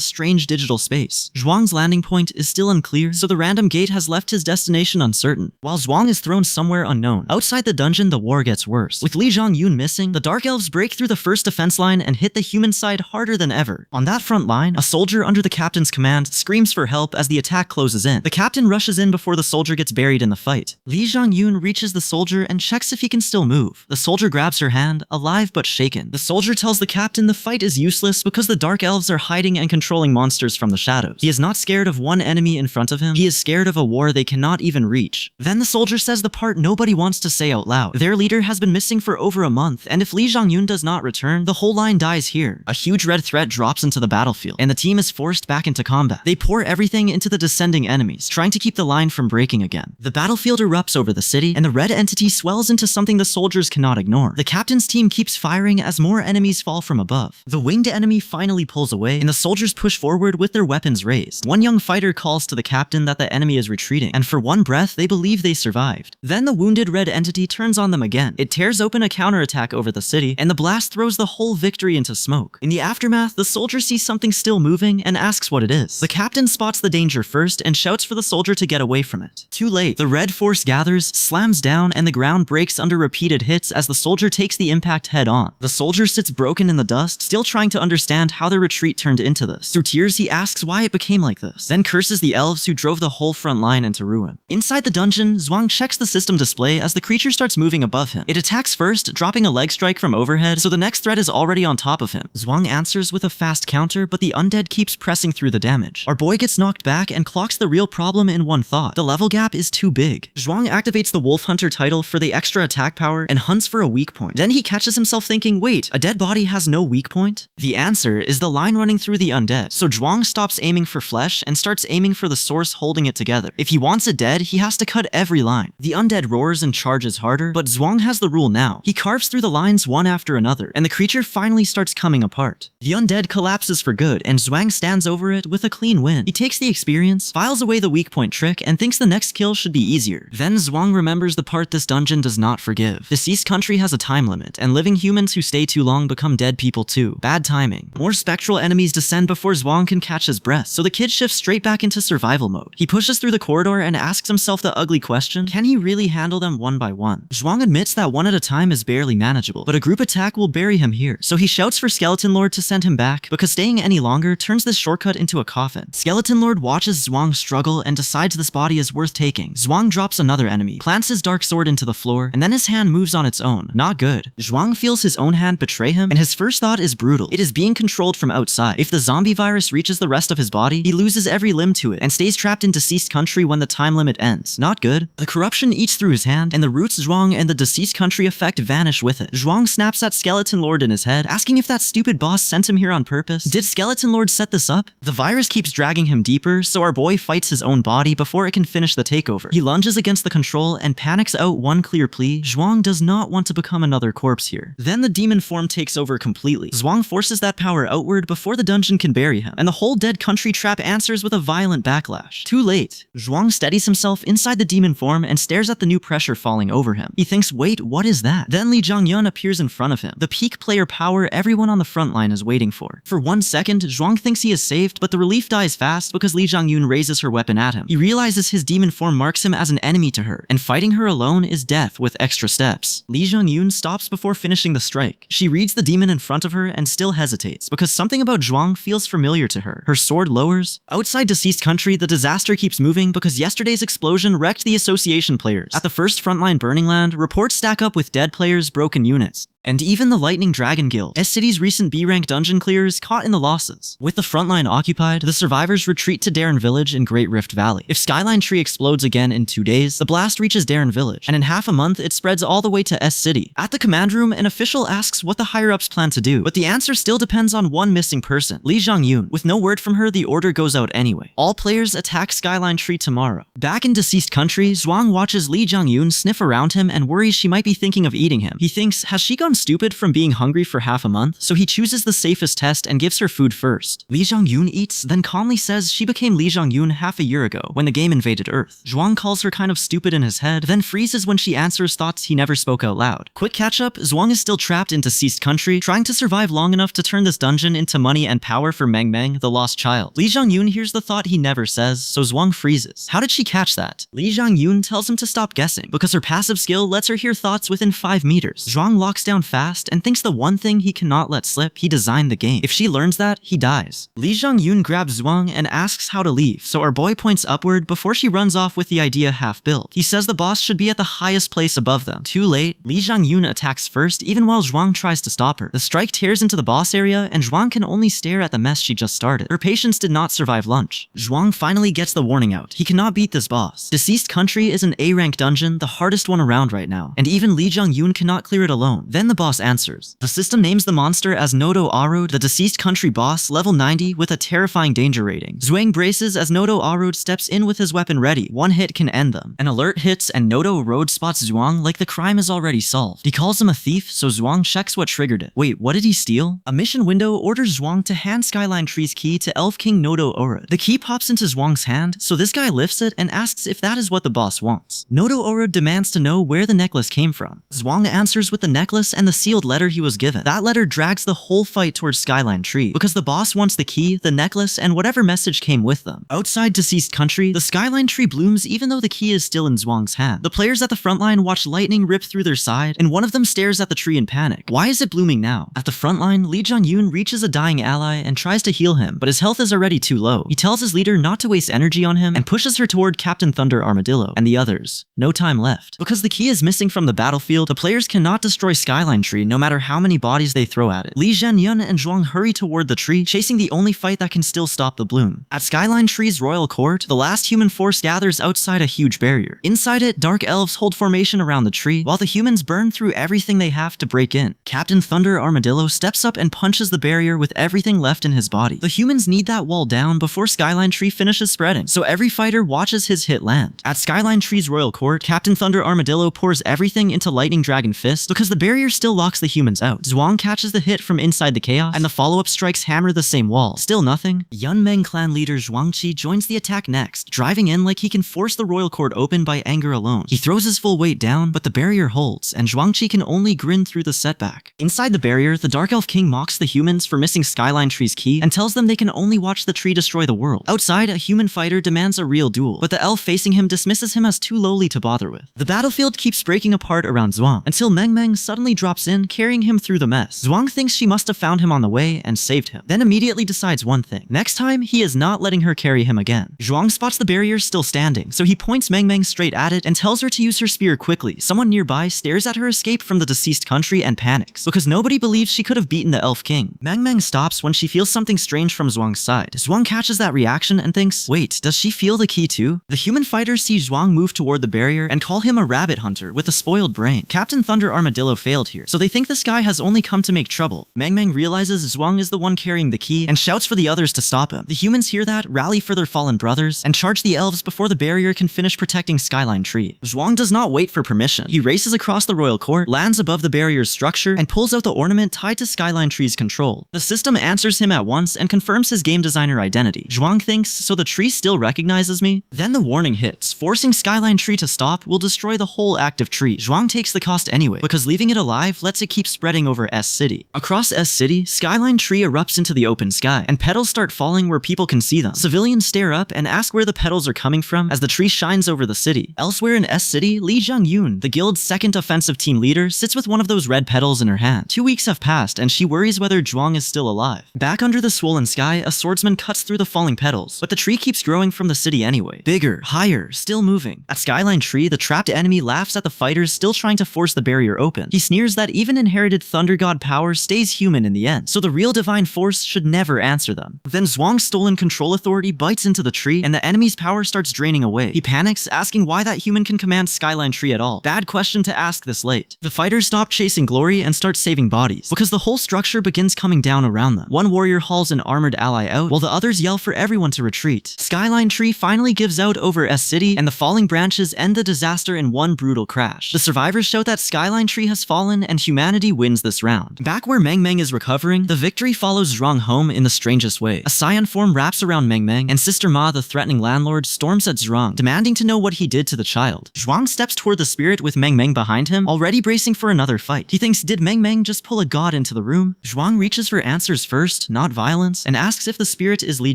strange digital space. Zhuang's landing point is still unclear, so the random gate has left his destination uncertain, while Zhuang is thrown somewhere unknown. Outside the dungeon, the war gets worse. With Li Zhongyun missing, the Dark Elves break through the first defense line and hit the human side harder than ever. On that front line, a soldier under the captain's command screams for help as the attack closes in. The captain rushes in before the soldier gets buried in the fight. Li Zhongyun reaches the soldier and checks if he can still move. The soldier grabs her hand, alive but shaken. The soldier tells the captain the fight is useless because the Dark Elves are hiding and controlling monsters from the shadows. He is not scared of one enemy in front of him, he is scared of a war they cannot even reach. Then the soldier says the part nobody wants to say out loud. Their leader has been missing for over a month, and if Li Zhongyun does not return, the whole line dies here. A huge red threat drops into the battlefield, and the team is forced back into combat. They pour everything into the descending enemies, trying to keep the line from breaking again. The battlefield erupts over the city, and the red entity swells into something the soldiers cannot ignore. The captain's team keeps firing as more enemies fall from above. The winged enemy finally pulls away, and the soldiers push forward with their weapons raised. One young fighter calls to the captain that the enemy is retreating, and for one breath, they believe they survived. Then the wounded red entity turns on them again. It tears open a counterattack over the city, and the blast throws the whole victory into smoke. In the aftermath, the soldier sees something still moving and asks what it is. The captain spots the danger first and shouts for the soldier to get away from it. Too late. The red force gathers, slams down, and the ground breaks under repeated hits as the soldier takes the impact head on. The soldier sits broken in the dust, still trying to understand how their retreat turned into this. Through tears, he asks why it became like this, then curses the elves who drove the whole front line into ruin. Inside the dungeon, Zhuang checks the system display as the creature starts moving above him. It attacks first, dropping a leg strike from overhead, so the next threat is already on top of him. Zhuang answers with a fast counter, but the undead keeps pressing through the damage. Our boy gets knocked back and clocks the real problem in one thought. The level gap is too big. Zhuang activates the Wolf Hunter title for the extra attack power and hunts for a weak point. Then he catches himself thinking, wait, a dead body has no weak point? The answer is the line running through the undead. So Zhuang stops aiming for flesh and starts aiming for the source holding it together. If he wants it dead, he has to cut every line. The undead roars and charges harder, but Zhuang has the rule now. He carves through the lines one after another, and the creature finally starts coming apart. The undead collapses for good, and Zhuang stands over it with a clean win. He takes the experience, files away the weak point trick, and thinks the next kill should be easier. Then Zhuang remembers the part this dungeon does not forgive. Deceased country has a time limit, and living humans who stay too long become dead people too. Bad timing. More spectral enemies descend before Zhuang can catch his breath, so the kid shifts straight back into survival mode. He pushes through the corridor and asks himself the ugly question, can he really handle them one by one? Zhuang admits that one at a time is barely manageable, but a group attack will bury him here, so he shouts for Skeleton Lord to send him back, because staying any longer turns this shortcut into a coffin. Skeleton Lord watches Zhuang struggle and decides this body is worth taking. Zhuang drops another enemy, plants his dark sword into the floor, and then his hand moves on its own. Not good. Zhuang feels his own hand betray him, and his first thought is brutal. It is being controlled from outside. If the zombie virus reaches the rest of his body, he loses every limb to it, and stays trapped in deceased country when the time limit ends. Not good. The corruption eats through his hand, and the roots Zhuang and the deceased country effect vanish with it. Zhuang snaps at Skeleton Lord in his head, asking if that stupid boss sent him here on purpose. Did Skeleton Lord set this up? The virus keeps dragging him deeper, so our boy fights his own body before it can finish the takeover. He lunges against the control and panics out one clear plea. Zhuang does not want to to become another corpse here. Then the demon form takes over completely. Zhuang forces that power outward before the dungeon can bury him, and the whole dead country trap answers with a violent backlash. Too late. Zhuang steadies himself inside the demon form and stares at the new pressure falling over him. He thinks, wait, what is that? Then Li Zhongyun appears in front of him, the peak player power everyone on the front line is waiting for. For 1 second, Zhuang thinks he is saved, but the relief dies fast because Li Zhongyun raises her weapon at him. He realizes his demon form marks him as an enemy to her, and fighting her alone is death with extra steps. Li Zhongyun stops before finishing the strike. She reads the demon in front of her and still hesitates, because something about Zhuang feels familiar to her. Her sword lowers. Outside deceased country, the disaster keeps moving because yesterday's explosion wrecked the association players. At the first frontline Burning Land, reports stack up with dead players, broken units, and even the Lightning Dragon Guild, S-City's recent B-rank dungeon clearers, caught in the losses. With the frontline occupied, the survivors retreat to Darren Village in Great Rift Valley. If Skyline Tree explodes again in 2 days, the blast reaches Darren Village, and in half a month it spreads all the way to S-City. At the command room, an official asks what the higher-ups plan to do, but the answer still depends on one missing person, Li Zhongyun. With no word from her, the order goes out anyway. All players attack Skyline Tree tomorrow. Back in deceased country, Zhuang watches Li Zhongyun sniff around him and worries she might be thinking of eating him. He thinks, has she gone stupid from being hungry for half a month? So he chooses the safest test and gives her food first. Li Zhongyun eats, then calmly says she became Li Zhongyun half a year ago when the game invaded Earth. Zhuang calls her kind of stupid in his head, then freezes when she answers thoughts he never spoke out loud. Quick catch up, Zhuang is still trapped in deceased country, trying to survive long enough to turn this dungeon into money and power for Meng Meng, the lost child. Li Zhongyun hears the thought he never says, so Zhuang freezes. How did she catch that? Li Zhongyun tells him to stop guessing, because her passive skill lets her hear thoughts within 5 meters. Zhuang locks down fast and thinks the one thing he cannot let slip, he designed the game. If she learns that, he dies. Li Zhongyun grabs Zhuang and asks how to leave, so our boy points upward before she runs off with the idea half-built. He says the boss should be at the highest place above them. Too late, Li Zhongyun attacks first, even while Zhuang tries to stop her. The strike tears into the boss area, and Zhuang can only stare at the mess she just started. Her patience did not survive lunch. Zhuang finally gets the warning out. He cannot beat this boss. Deceased country is an A-rank dungeon, the hardest one around right now, and even Li Zhongyun cannot clear it alone. Then the boss answers. The system names the monster as Nodo Arod, the deceased country boss, level 90 with a terrifying danger rating. Zhuang braces as Nodo Arod steps in with his weapon ready. One hit can end them. An alert hits and Nodo Arod spots Zhuang like the crime is already solved. He calls him a thief, so Zhuang checks what triggered it. Wait, what did he steal? A mission window orders Zhuang to hand Skyline Tree's key to Elf King Nodo Arod. The key pops into Zhuang's hand, so this guy lifts it and asks if that is what the boss wants. Nodo Arod demands to know where the necklace came from. Zhuang answers with the necklace and the sealed letter he was given. That letter drags the whole fight towards Skyline Tree, because the boss wants the key, the necklace, and whatever message came with them. Outside deceased country, the Skyline Tree blooms even though the key is still in Zhuang's hand. The players at the front line watch lightning rip through their side, and one of them stares at the tree in panic. Why is it blooming now? At the front line, Li Zhongyun reaches a dying ally and tries to heal him, but his health is already too low. He tells his leader not to waste energy on him and pushes her toward Captain Thunder Armadillo and the others. No time left. Because the key is missing from the battlefield, the players cannot destroy Skyline Tree no matter how many bodies they throw at it. Li Zhanyun and Zhuang hurry toward the tree, chasing the only fight that can still stop the bloom. At Skyline Tree's royal court, the last human force gathers outside a huge barrier. Inside it, dark elves hold formation around the tree, while the humans burn through everything they have to break in. Captain Thunder Armadillo steps up and punches the barrier with everything left in his body. The humans need that wall down before Skyline Tree finishes spreading, so every fighter watches his hit land. At Skyline Tree's royal court, Captain Thunder Armadillo pours everything into Lightning Dragon Fist because the barrier still locks the humans out. Zhuang catches the hit from inside the chaos, and the follow-up strikes hammer the same wall. Still nothing. Yunmeng clan leader Zhuangqi joins the attack next, driving in like he can force the royal court open by anger alone. He throws his full weight down, but the barrier holds, and Zhuangqi can only grin through the setback. Inside the barrier, the Dark Elf King mocks the humans for missing Skyline Tree's key and tells them they can only watch the tree destroy the world. Outside, a human fighter demands a real duel, but the elf facing him dismisses him as too lowly to bother with. The battlefield keeps breaking apart around Zhuang, until Meng Meng suddenly drops in, carrying him through the mess. Zhuang thinks she must have found him on the way and saved him, then immediately decides one thing. Next time, he is not letting her carry him again. Zhuang spots the barrier still standing, so he points Meng Meng straight at it and tells her to use her spear quickly. Someone nearby stares at her escape from the deceased country and panics, because nobody believes she could have beaten the Elf King. Meng Meng stops when she feels something strange from Zhuang's side. Zhuang catches that reaction and thinks, wait, does she feel the key too? The human fighters see Zhuang move toward the barrier and call him a rabbit hunter with a spoiled brain. Captain Thunder Armadillo failed here, so they think this guy has only come to make trouble. Mang realizes Zhuang is the one carrying the key and shouts for the others to stop him. The humans hear that, rally for their fallen brothers, and charge the elves before the barrier can finish protecting Skyline Tree. Zhuang does not wait for permission. He races across the royal court, lands above the barrier's structure, and pulls out the ornament tied to Skyline Tree's control. The system answers him at once and confirms his game designer identity. Zhuang thinks, so the tree still recognizes me? Then the warning hits. Forcing Skyline Tree to stop will destroy the whole active tree. Zhuang takes the cost anyway, because leaving it alive lets it keep spreading over S City. Across S City, Skyline Tree erupts into the open sky, and petals start falling where people can see them. Civilians stare up and ask where the petals are coming from as the tree shines over the city. Elsewhere in S City, Lee Jung-yoon, the guild's second offensive team leader, sits with one of those red petals in her hand. 2 weeks have passed, and she worries whether Zhuang is still alive. Back under the swollen sky, a swordsman cuts through the falling petals, but the tree keeps growing from the city anyway. Bigger, higher, still moving. At Skyline Tree, the trapped enemy laughs at the fighters still trying to force the barrier open. He sneers that even inherited Thunder God power stays human in the end, so the real divine force should never answer them. Then Zhuang's stolen control authority bites into the tree, and the enemy's power starts draining away. He panics, asking why that human can command Skyline Tree at all. Bad question to ask this late. The fighters stop chasing glory and start saving bodies, because the whole structure begins coming down around them. One warrior hauls an armored ally out, while the others yell for everyone to retreat. Skyline Tree finally gives out over S City, and the falling branches end the disaster in one brutal crash. The survivors shout that Skyline Tree has fallen, and humanity wins this round. Back where Mang is recovering, the victory follows Zhuang home in the strangest way. A scion form wraps around Mang, and Sister Ma, the threatening landlord, storms at Zhuang, demanding to know what he did to the child. Zhuang steps toward the spirit with Mang behind him, already bracing for another fight. He thinks, did Mang just pull a god into the room? Zhuang reaches for answers first, not violence, and asks if the spirit is Lee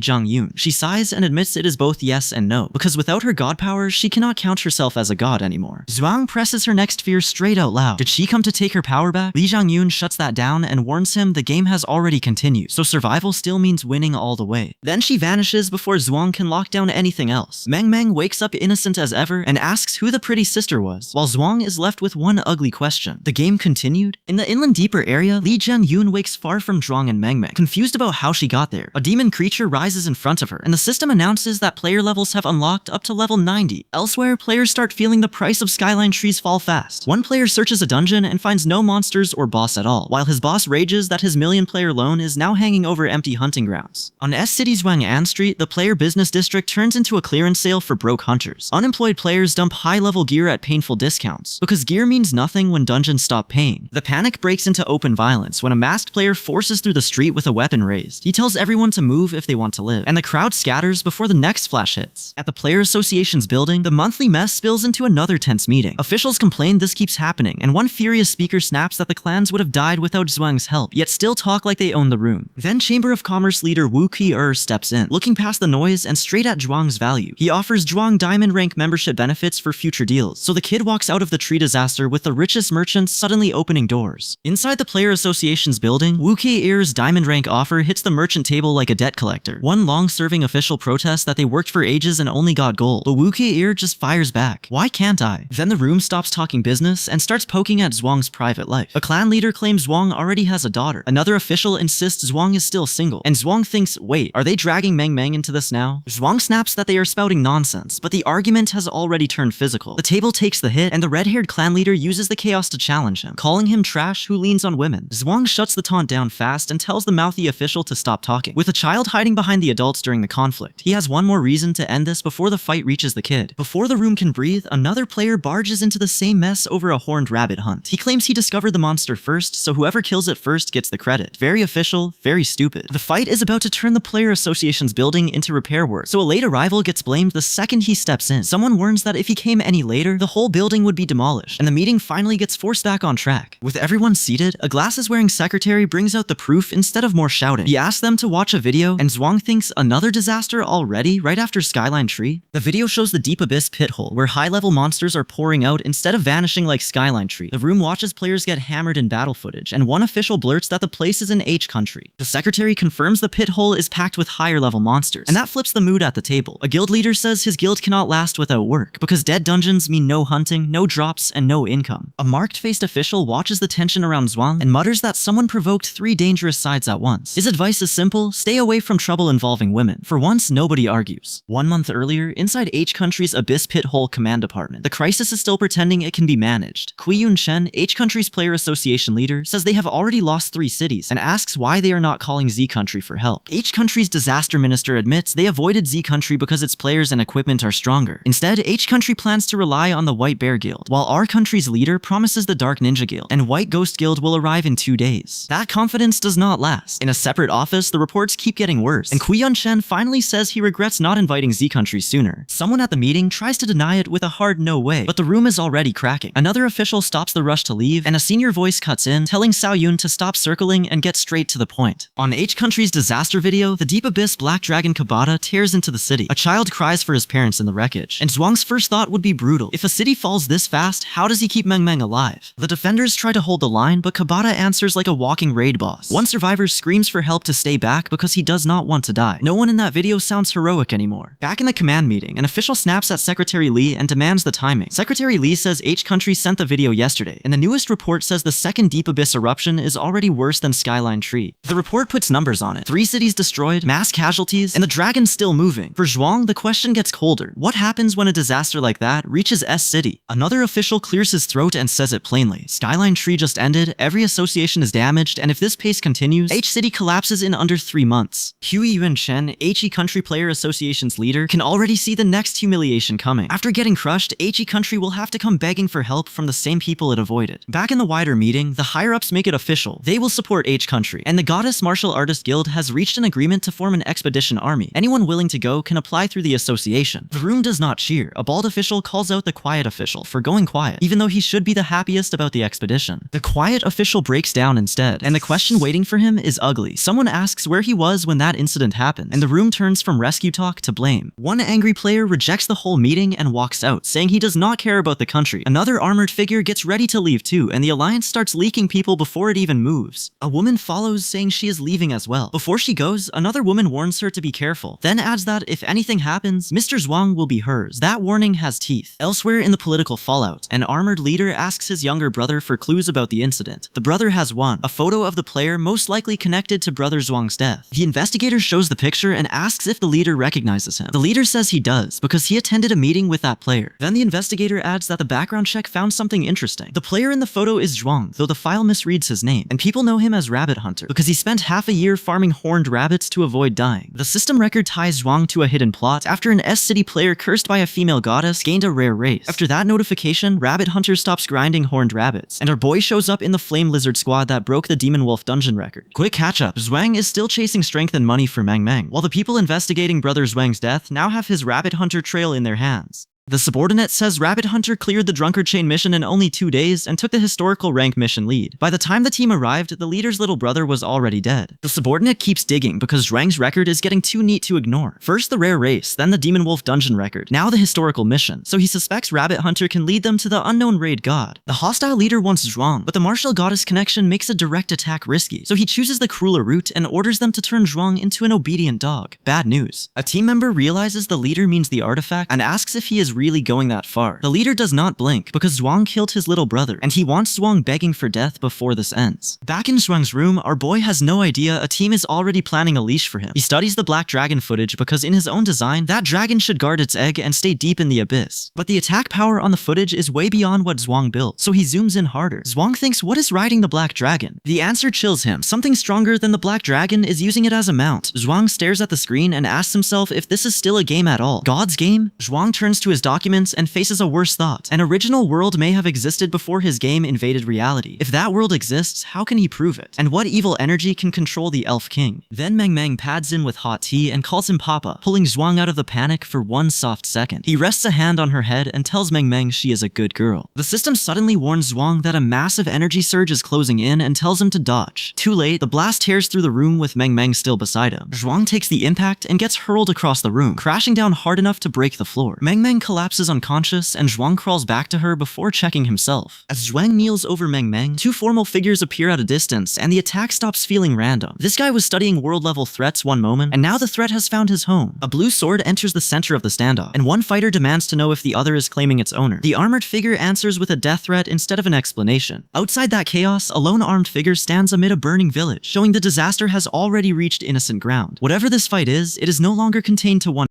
Jung-yoon. She sighs and admits it is both yes and no, because without her god powers, she cannot count herself as a god anymore. Zhuang presses her next fear straight out loud. Did she come to take her power back? Lee Jung-yoon shuts that down and warns him the game has already continued, so survival still means winning all the way. Then she vanishes before Zhuang can lock down anything else. Mang wakes up innocent as ever and asks who the pretty sister was, while Zhuang is left with one ugly question. The game continued? In the inland deeper area, Lee Jung-yoon wakes far from Zhuang and Mang, confused about how she got there. A demon creature rises in front of her, and the system announces that player levels have unlocked up to level 90. Elsewhere, players start feeling the price of Skyline Trees fall fast. One player searches a dungeon and finds no monsters or boss at all, while his boss rages that his million-player loan is now hanging over empty hunting grounds. On S City's Wang'an Street, the player business district turns into a clearance sale for broke hunters. Unemployed players dump high-level gear at painful discounts, because gear means nothing when dungeons stop paying. The panic breaks into open violence when a masked player forces through the street with a weapon raised. He tells everyone to move if they want to live, and the crowd scatters before the next flash hits. At the Player Association's building, the monthly mess spills into another tense meeting. Officials complain this keeps happening, and one furious speaker snaps that the clans would have died without Zhuang's help, yet still talk like they own the room. Then Chamber of Commerce leader Wu Qi steps in, looking past the noise and straight at Zhuang's value. He offers Zhuang diamond rank membership benefits for future deals, so the kid walks out of the tree disaster with the richest merchants suddenly opening doors. Inside the Player Association's building, Wu Qi diamond rank offer hits the merchant table like a debt collector. One long-serving official protests that they worked for ages and only got gold, but Wu Qi just fires back. Why can't I? Then the room stops talking business and starts poking at Zhuang's private life. A clan leader claims Zhuang already has a daughter. Another official insists Zhuang is still single, and Zhuang thinks, wait, are they dragging Mang into this now? Zhuang snaps that they are spouting nonsense, but the argument has already turned physical. The table takes the hit, and the red-haired clan leader uses the chaos to challenge him, calling him trash who leans on women. Zhuang shuts the taunt down fast and tells the mouthy official to stop talking. With a child hiding behind the adults during the conflict, he has one more reason to end this before the fight reaches the kid. Before the room can breathe, another player barges into the same mess over a horned rabbit hunt. He claims he discovered the monster first, so whoever kills it first gets the credit. Very official, very stupid. The fight is about to turn the Player Association's building into repair work, so a late arrival gets blamed the second he steps in. Someone warns that if he came any later, the whole building would be demolished, and the meeting finally gets forced back on track. With everyone seated, a glasses-wearing secretary brings out the proof instead of more shouting. He asks them to watch a video, and Zhuang thinks another disaster already right after Skyline Tree. The video shows the deep abyss pit hole, where high-level monsters are pouring out instead of vanishing like Skyline Tree. The room watches players get hammered in battle footage, and one official blurts that the place is in H country. The secretary confirms the pit hole is packed with higher-level monsters, and that flips the mood at the table. A guild leader says his guild cannot last without work, because dead dungeons mean no hunting, no drops, and no income. A marked-faced official watches the tension around Zhuang and mutters that someone provoked 3 dangerous sides at once. His advice is simple: stay away from trouble involving women. For once, nobody argues. 1 month earlier, inside H country's Abyss Pit Hole Command Department, the crisis is still pretending it can be managed. Kui Yun Chen, H country country's player association leader says they have already lost 3 cities and asks why they are not calling Z country for help. H country's disaster minister admits they avoided Z country because its players and equipment are stronger. Instead, H country plans to rely on the White Bear Guild, while R country's leader promises the Dark Ninja Guild and White Ghost Guild will arrive in 2 days. That confidence does not last. In a separate office, the reports keep getting worse, and Kui Yun-chen finally says he regrets not inviting Z country sooner. Someone at the meeting tries to deny it with a hard no way, but the room is already cracking. Another official stops the rush to leave, and a senior voice cuts in, telling Sao Yun to stop circling and get straight to the point. On H country's disaster video, the Deep Abyss Black Dragon Kabata tears into the city. A child cries for his parents in the wreckage, and Zhuang's first thought would be brutal. If a city falls this fast, how does he keep Meng Meng alive? The defenders try to hold the line, but Kabata answers like a walking raid boss. One survivor screams for help to stay back because he does not want to die. No one in that video sounds heroic anymore. Back in the command meeting, an official snaps at Secretary Lee and demands the timing. Secretary Lee says H country sent the video yesterday, and the newest report says the second Deep Abyss eruption is already worse than Skyline Tree. The report puts numbers on it. 3 cities destroyed, mass casualties, and the dragon's still moving. For Zhuang, the question gets colder. What happens when a disaster like that reaches S City? Another official clears his throat and says it plainly. Skyline Tree just ended, every association is damaged, and if this pace continues, H City collapses in under 3 months. Kui Yun-chen, HE Country Player Association's leader, can already see the next humiliation coming. After getting crushed, HE Country will have to come begging for help from the same people it avoided. Back in the wider meeting, the higher-ups make it official. They will support H Country, and the Goddess Martial Artist Guild has reached an agreement to form an expedition army. Anyone willing to go can apply through the association. The room does not cheer. A bald official calls out the quiet official for going quiet, even though he should be the happiest about the expedition. The quiet official breaks down instead, and the question waiting for him is ugly. Someone asks where he was when that incident happened, and the room turns from rescue talk to blame. One angry player rejects the whole meeting and walks out, saying he does not care about the country. Another armored figure gets ready to leave too, and the alliance starts leaking people before it even moves. A woman follows, saying she is leaving as well. Before she goes, another woman warns her to be careful, then adds that if anything happens, Mr. Zhuang will be hers. That warning has teeth. Elsewhere in the political fallout, an armored leader asks his younger brother for clues about the incident. The brother has one, a photo of the player most likely connected to brother Zhuang's death. The investigator shows the picture and asks if the leader recognizes him. The leader says he does, because he attended a meeting with that player. Then the investigator adds that the background check found something interesting. The player in the photo is Zhuang, though the file misreads his name, and people know him as Rabbit Hunter, because he spent half a year farming horned rabbits to avoid dying. The system record ties Zhuang to a hidden plot after an S-City player cursed by a female goddess gained a rare race. After that notification, Rabbit Hunter stops grinding horned rabbits, and our boy shows up in the Flame Lizard squad that broke the Demon Wolf dungeon record. Quick catch-up, Zhuang is still chasing strength and money for Meng Meng, while the people investigating brother Zhuang's death now have his Rabbit Hunter trail in their hands. The subordinate says Rabbit Hunter cleared the Drunkard Chain mission in only 2 days and took the historical rank mission lead. By the time the team arrived, the leader's little brother was already dead. The subordinate keeps digging because Zhuang's record is getting too neat to ignore. First the rare race, then the Demon Wolf dungeon record, now the historical mission, so he suspects Rabbit Hunter can lead them to the unknown raid god. The hostile leader wants Zhuang, but the martial goddess connection makes a direct attack risky, so he chooses the crueler route and orders them to turn Zhuang into an obedient dog. Bad news. A team member realizes the leader means the artifact and asks if he is really going that far. The leader does not blink because Zhuang killed his little brother, and he wants Zhuang begging for death before this ends. Back in Zhuang's room, our boy has no idea a team is already planning a leash for him. He studies the black dragon footage because in his own design, that dragon should guard its egg and stay deep in the abyss. But the attack power on the footage is way beyond what Zhuang built, so he zooms in harder. Zhuang thinks, what is riding the black dragon? The answer chills him. Something stronger than the black dragon is using it as a mount. Zhuang stares at the screen and asks himself if this is still a game at all. God's game? Zhuang turns to his documents and faces a worse thought. An original world may have existed before his game invaded reality. If that world exists, how can he prove it? And what evil energy can control the Elf King? Then Meng Meng pads in with hot tea and calls him Papa, pulling Zhuang out of the panic for one soft second. He rests a hand on her head and tells Meng Meng she is a good girl. The system suddenly warns Zhuang that a massive energy surge is closing in and tells him to dodge. Too late, the blast tears through the room with Meng Meng still beside him. Zhuang takes the impact and gets hurled across the room, crashing down hard enough to break the floor. Meng Meng collapses unconscious and Zhuang crawls back to her before checking himself. As Zhuang kneels over Meng Meng, 2 formal figures appear at a distance and the attack stops feeling random. This guy was studying world-level threats one moment, and now the threat has found his home. A blue sword enters the center of the standoff, and one fighter demands to know if the other is claiming its owner. The armored figure answers with a death threat instead of an explanation. Outside that chaos, a lone armed figure stands amid a burning village, showing the disaster has already reached innocent ground. Whatever this fight is, it is no longer contained to one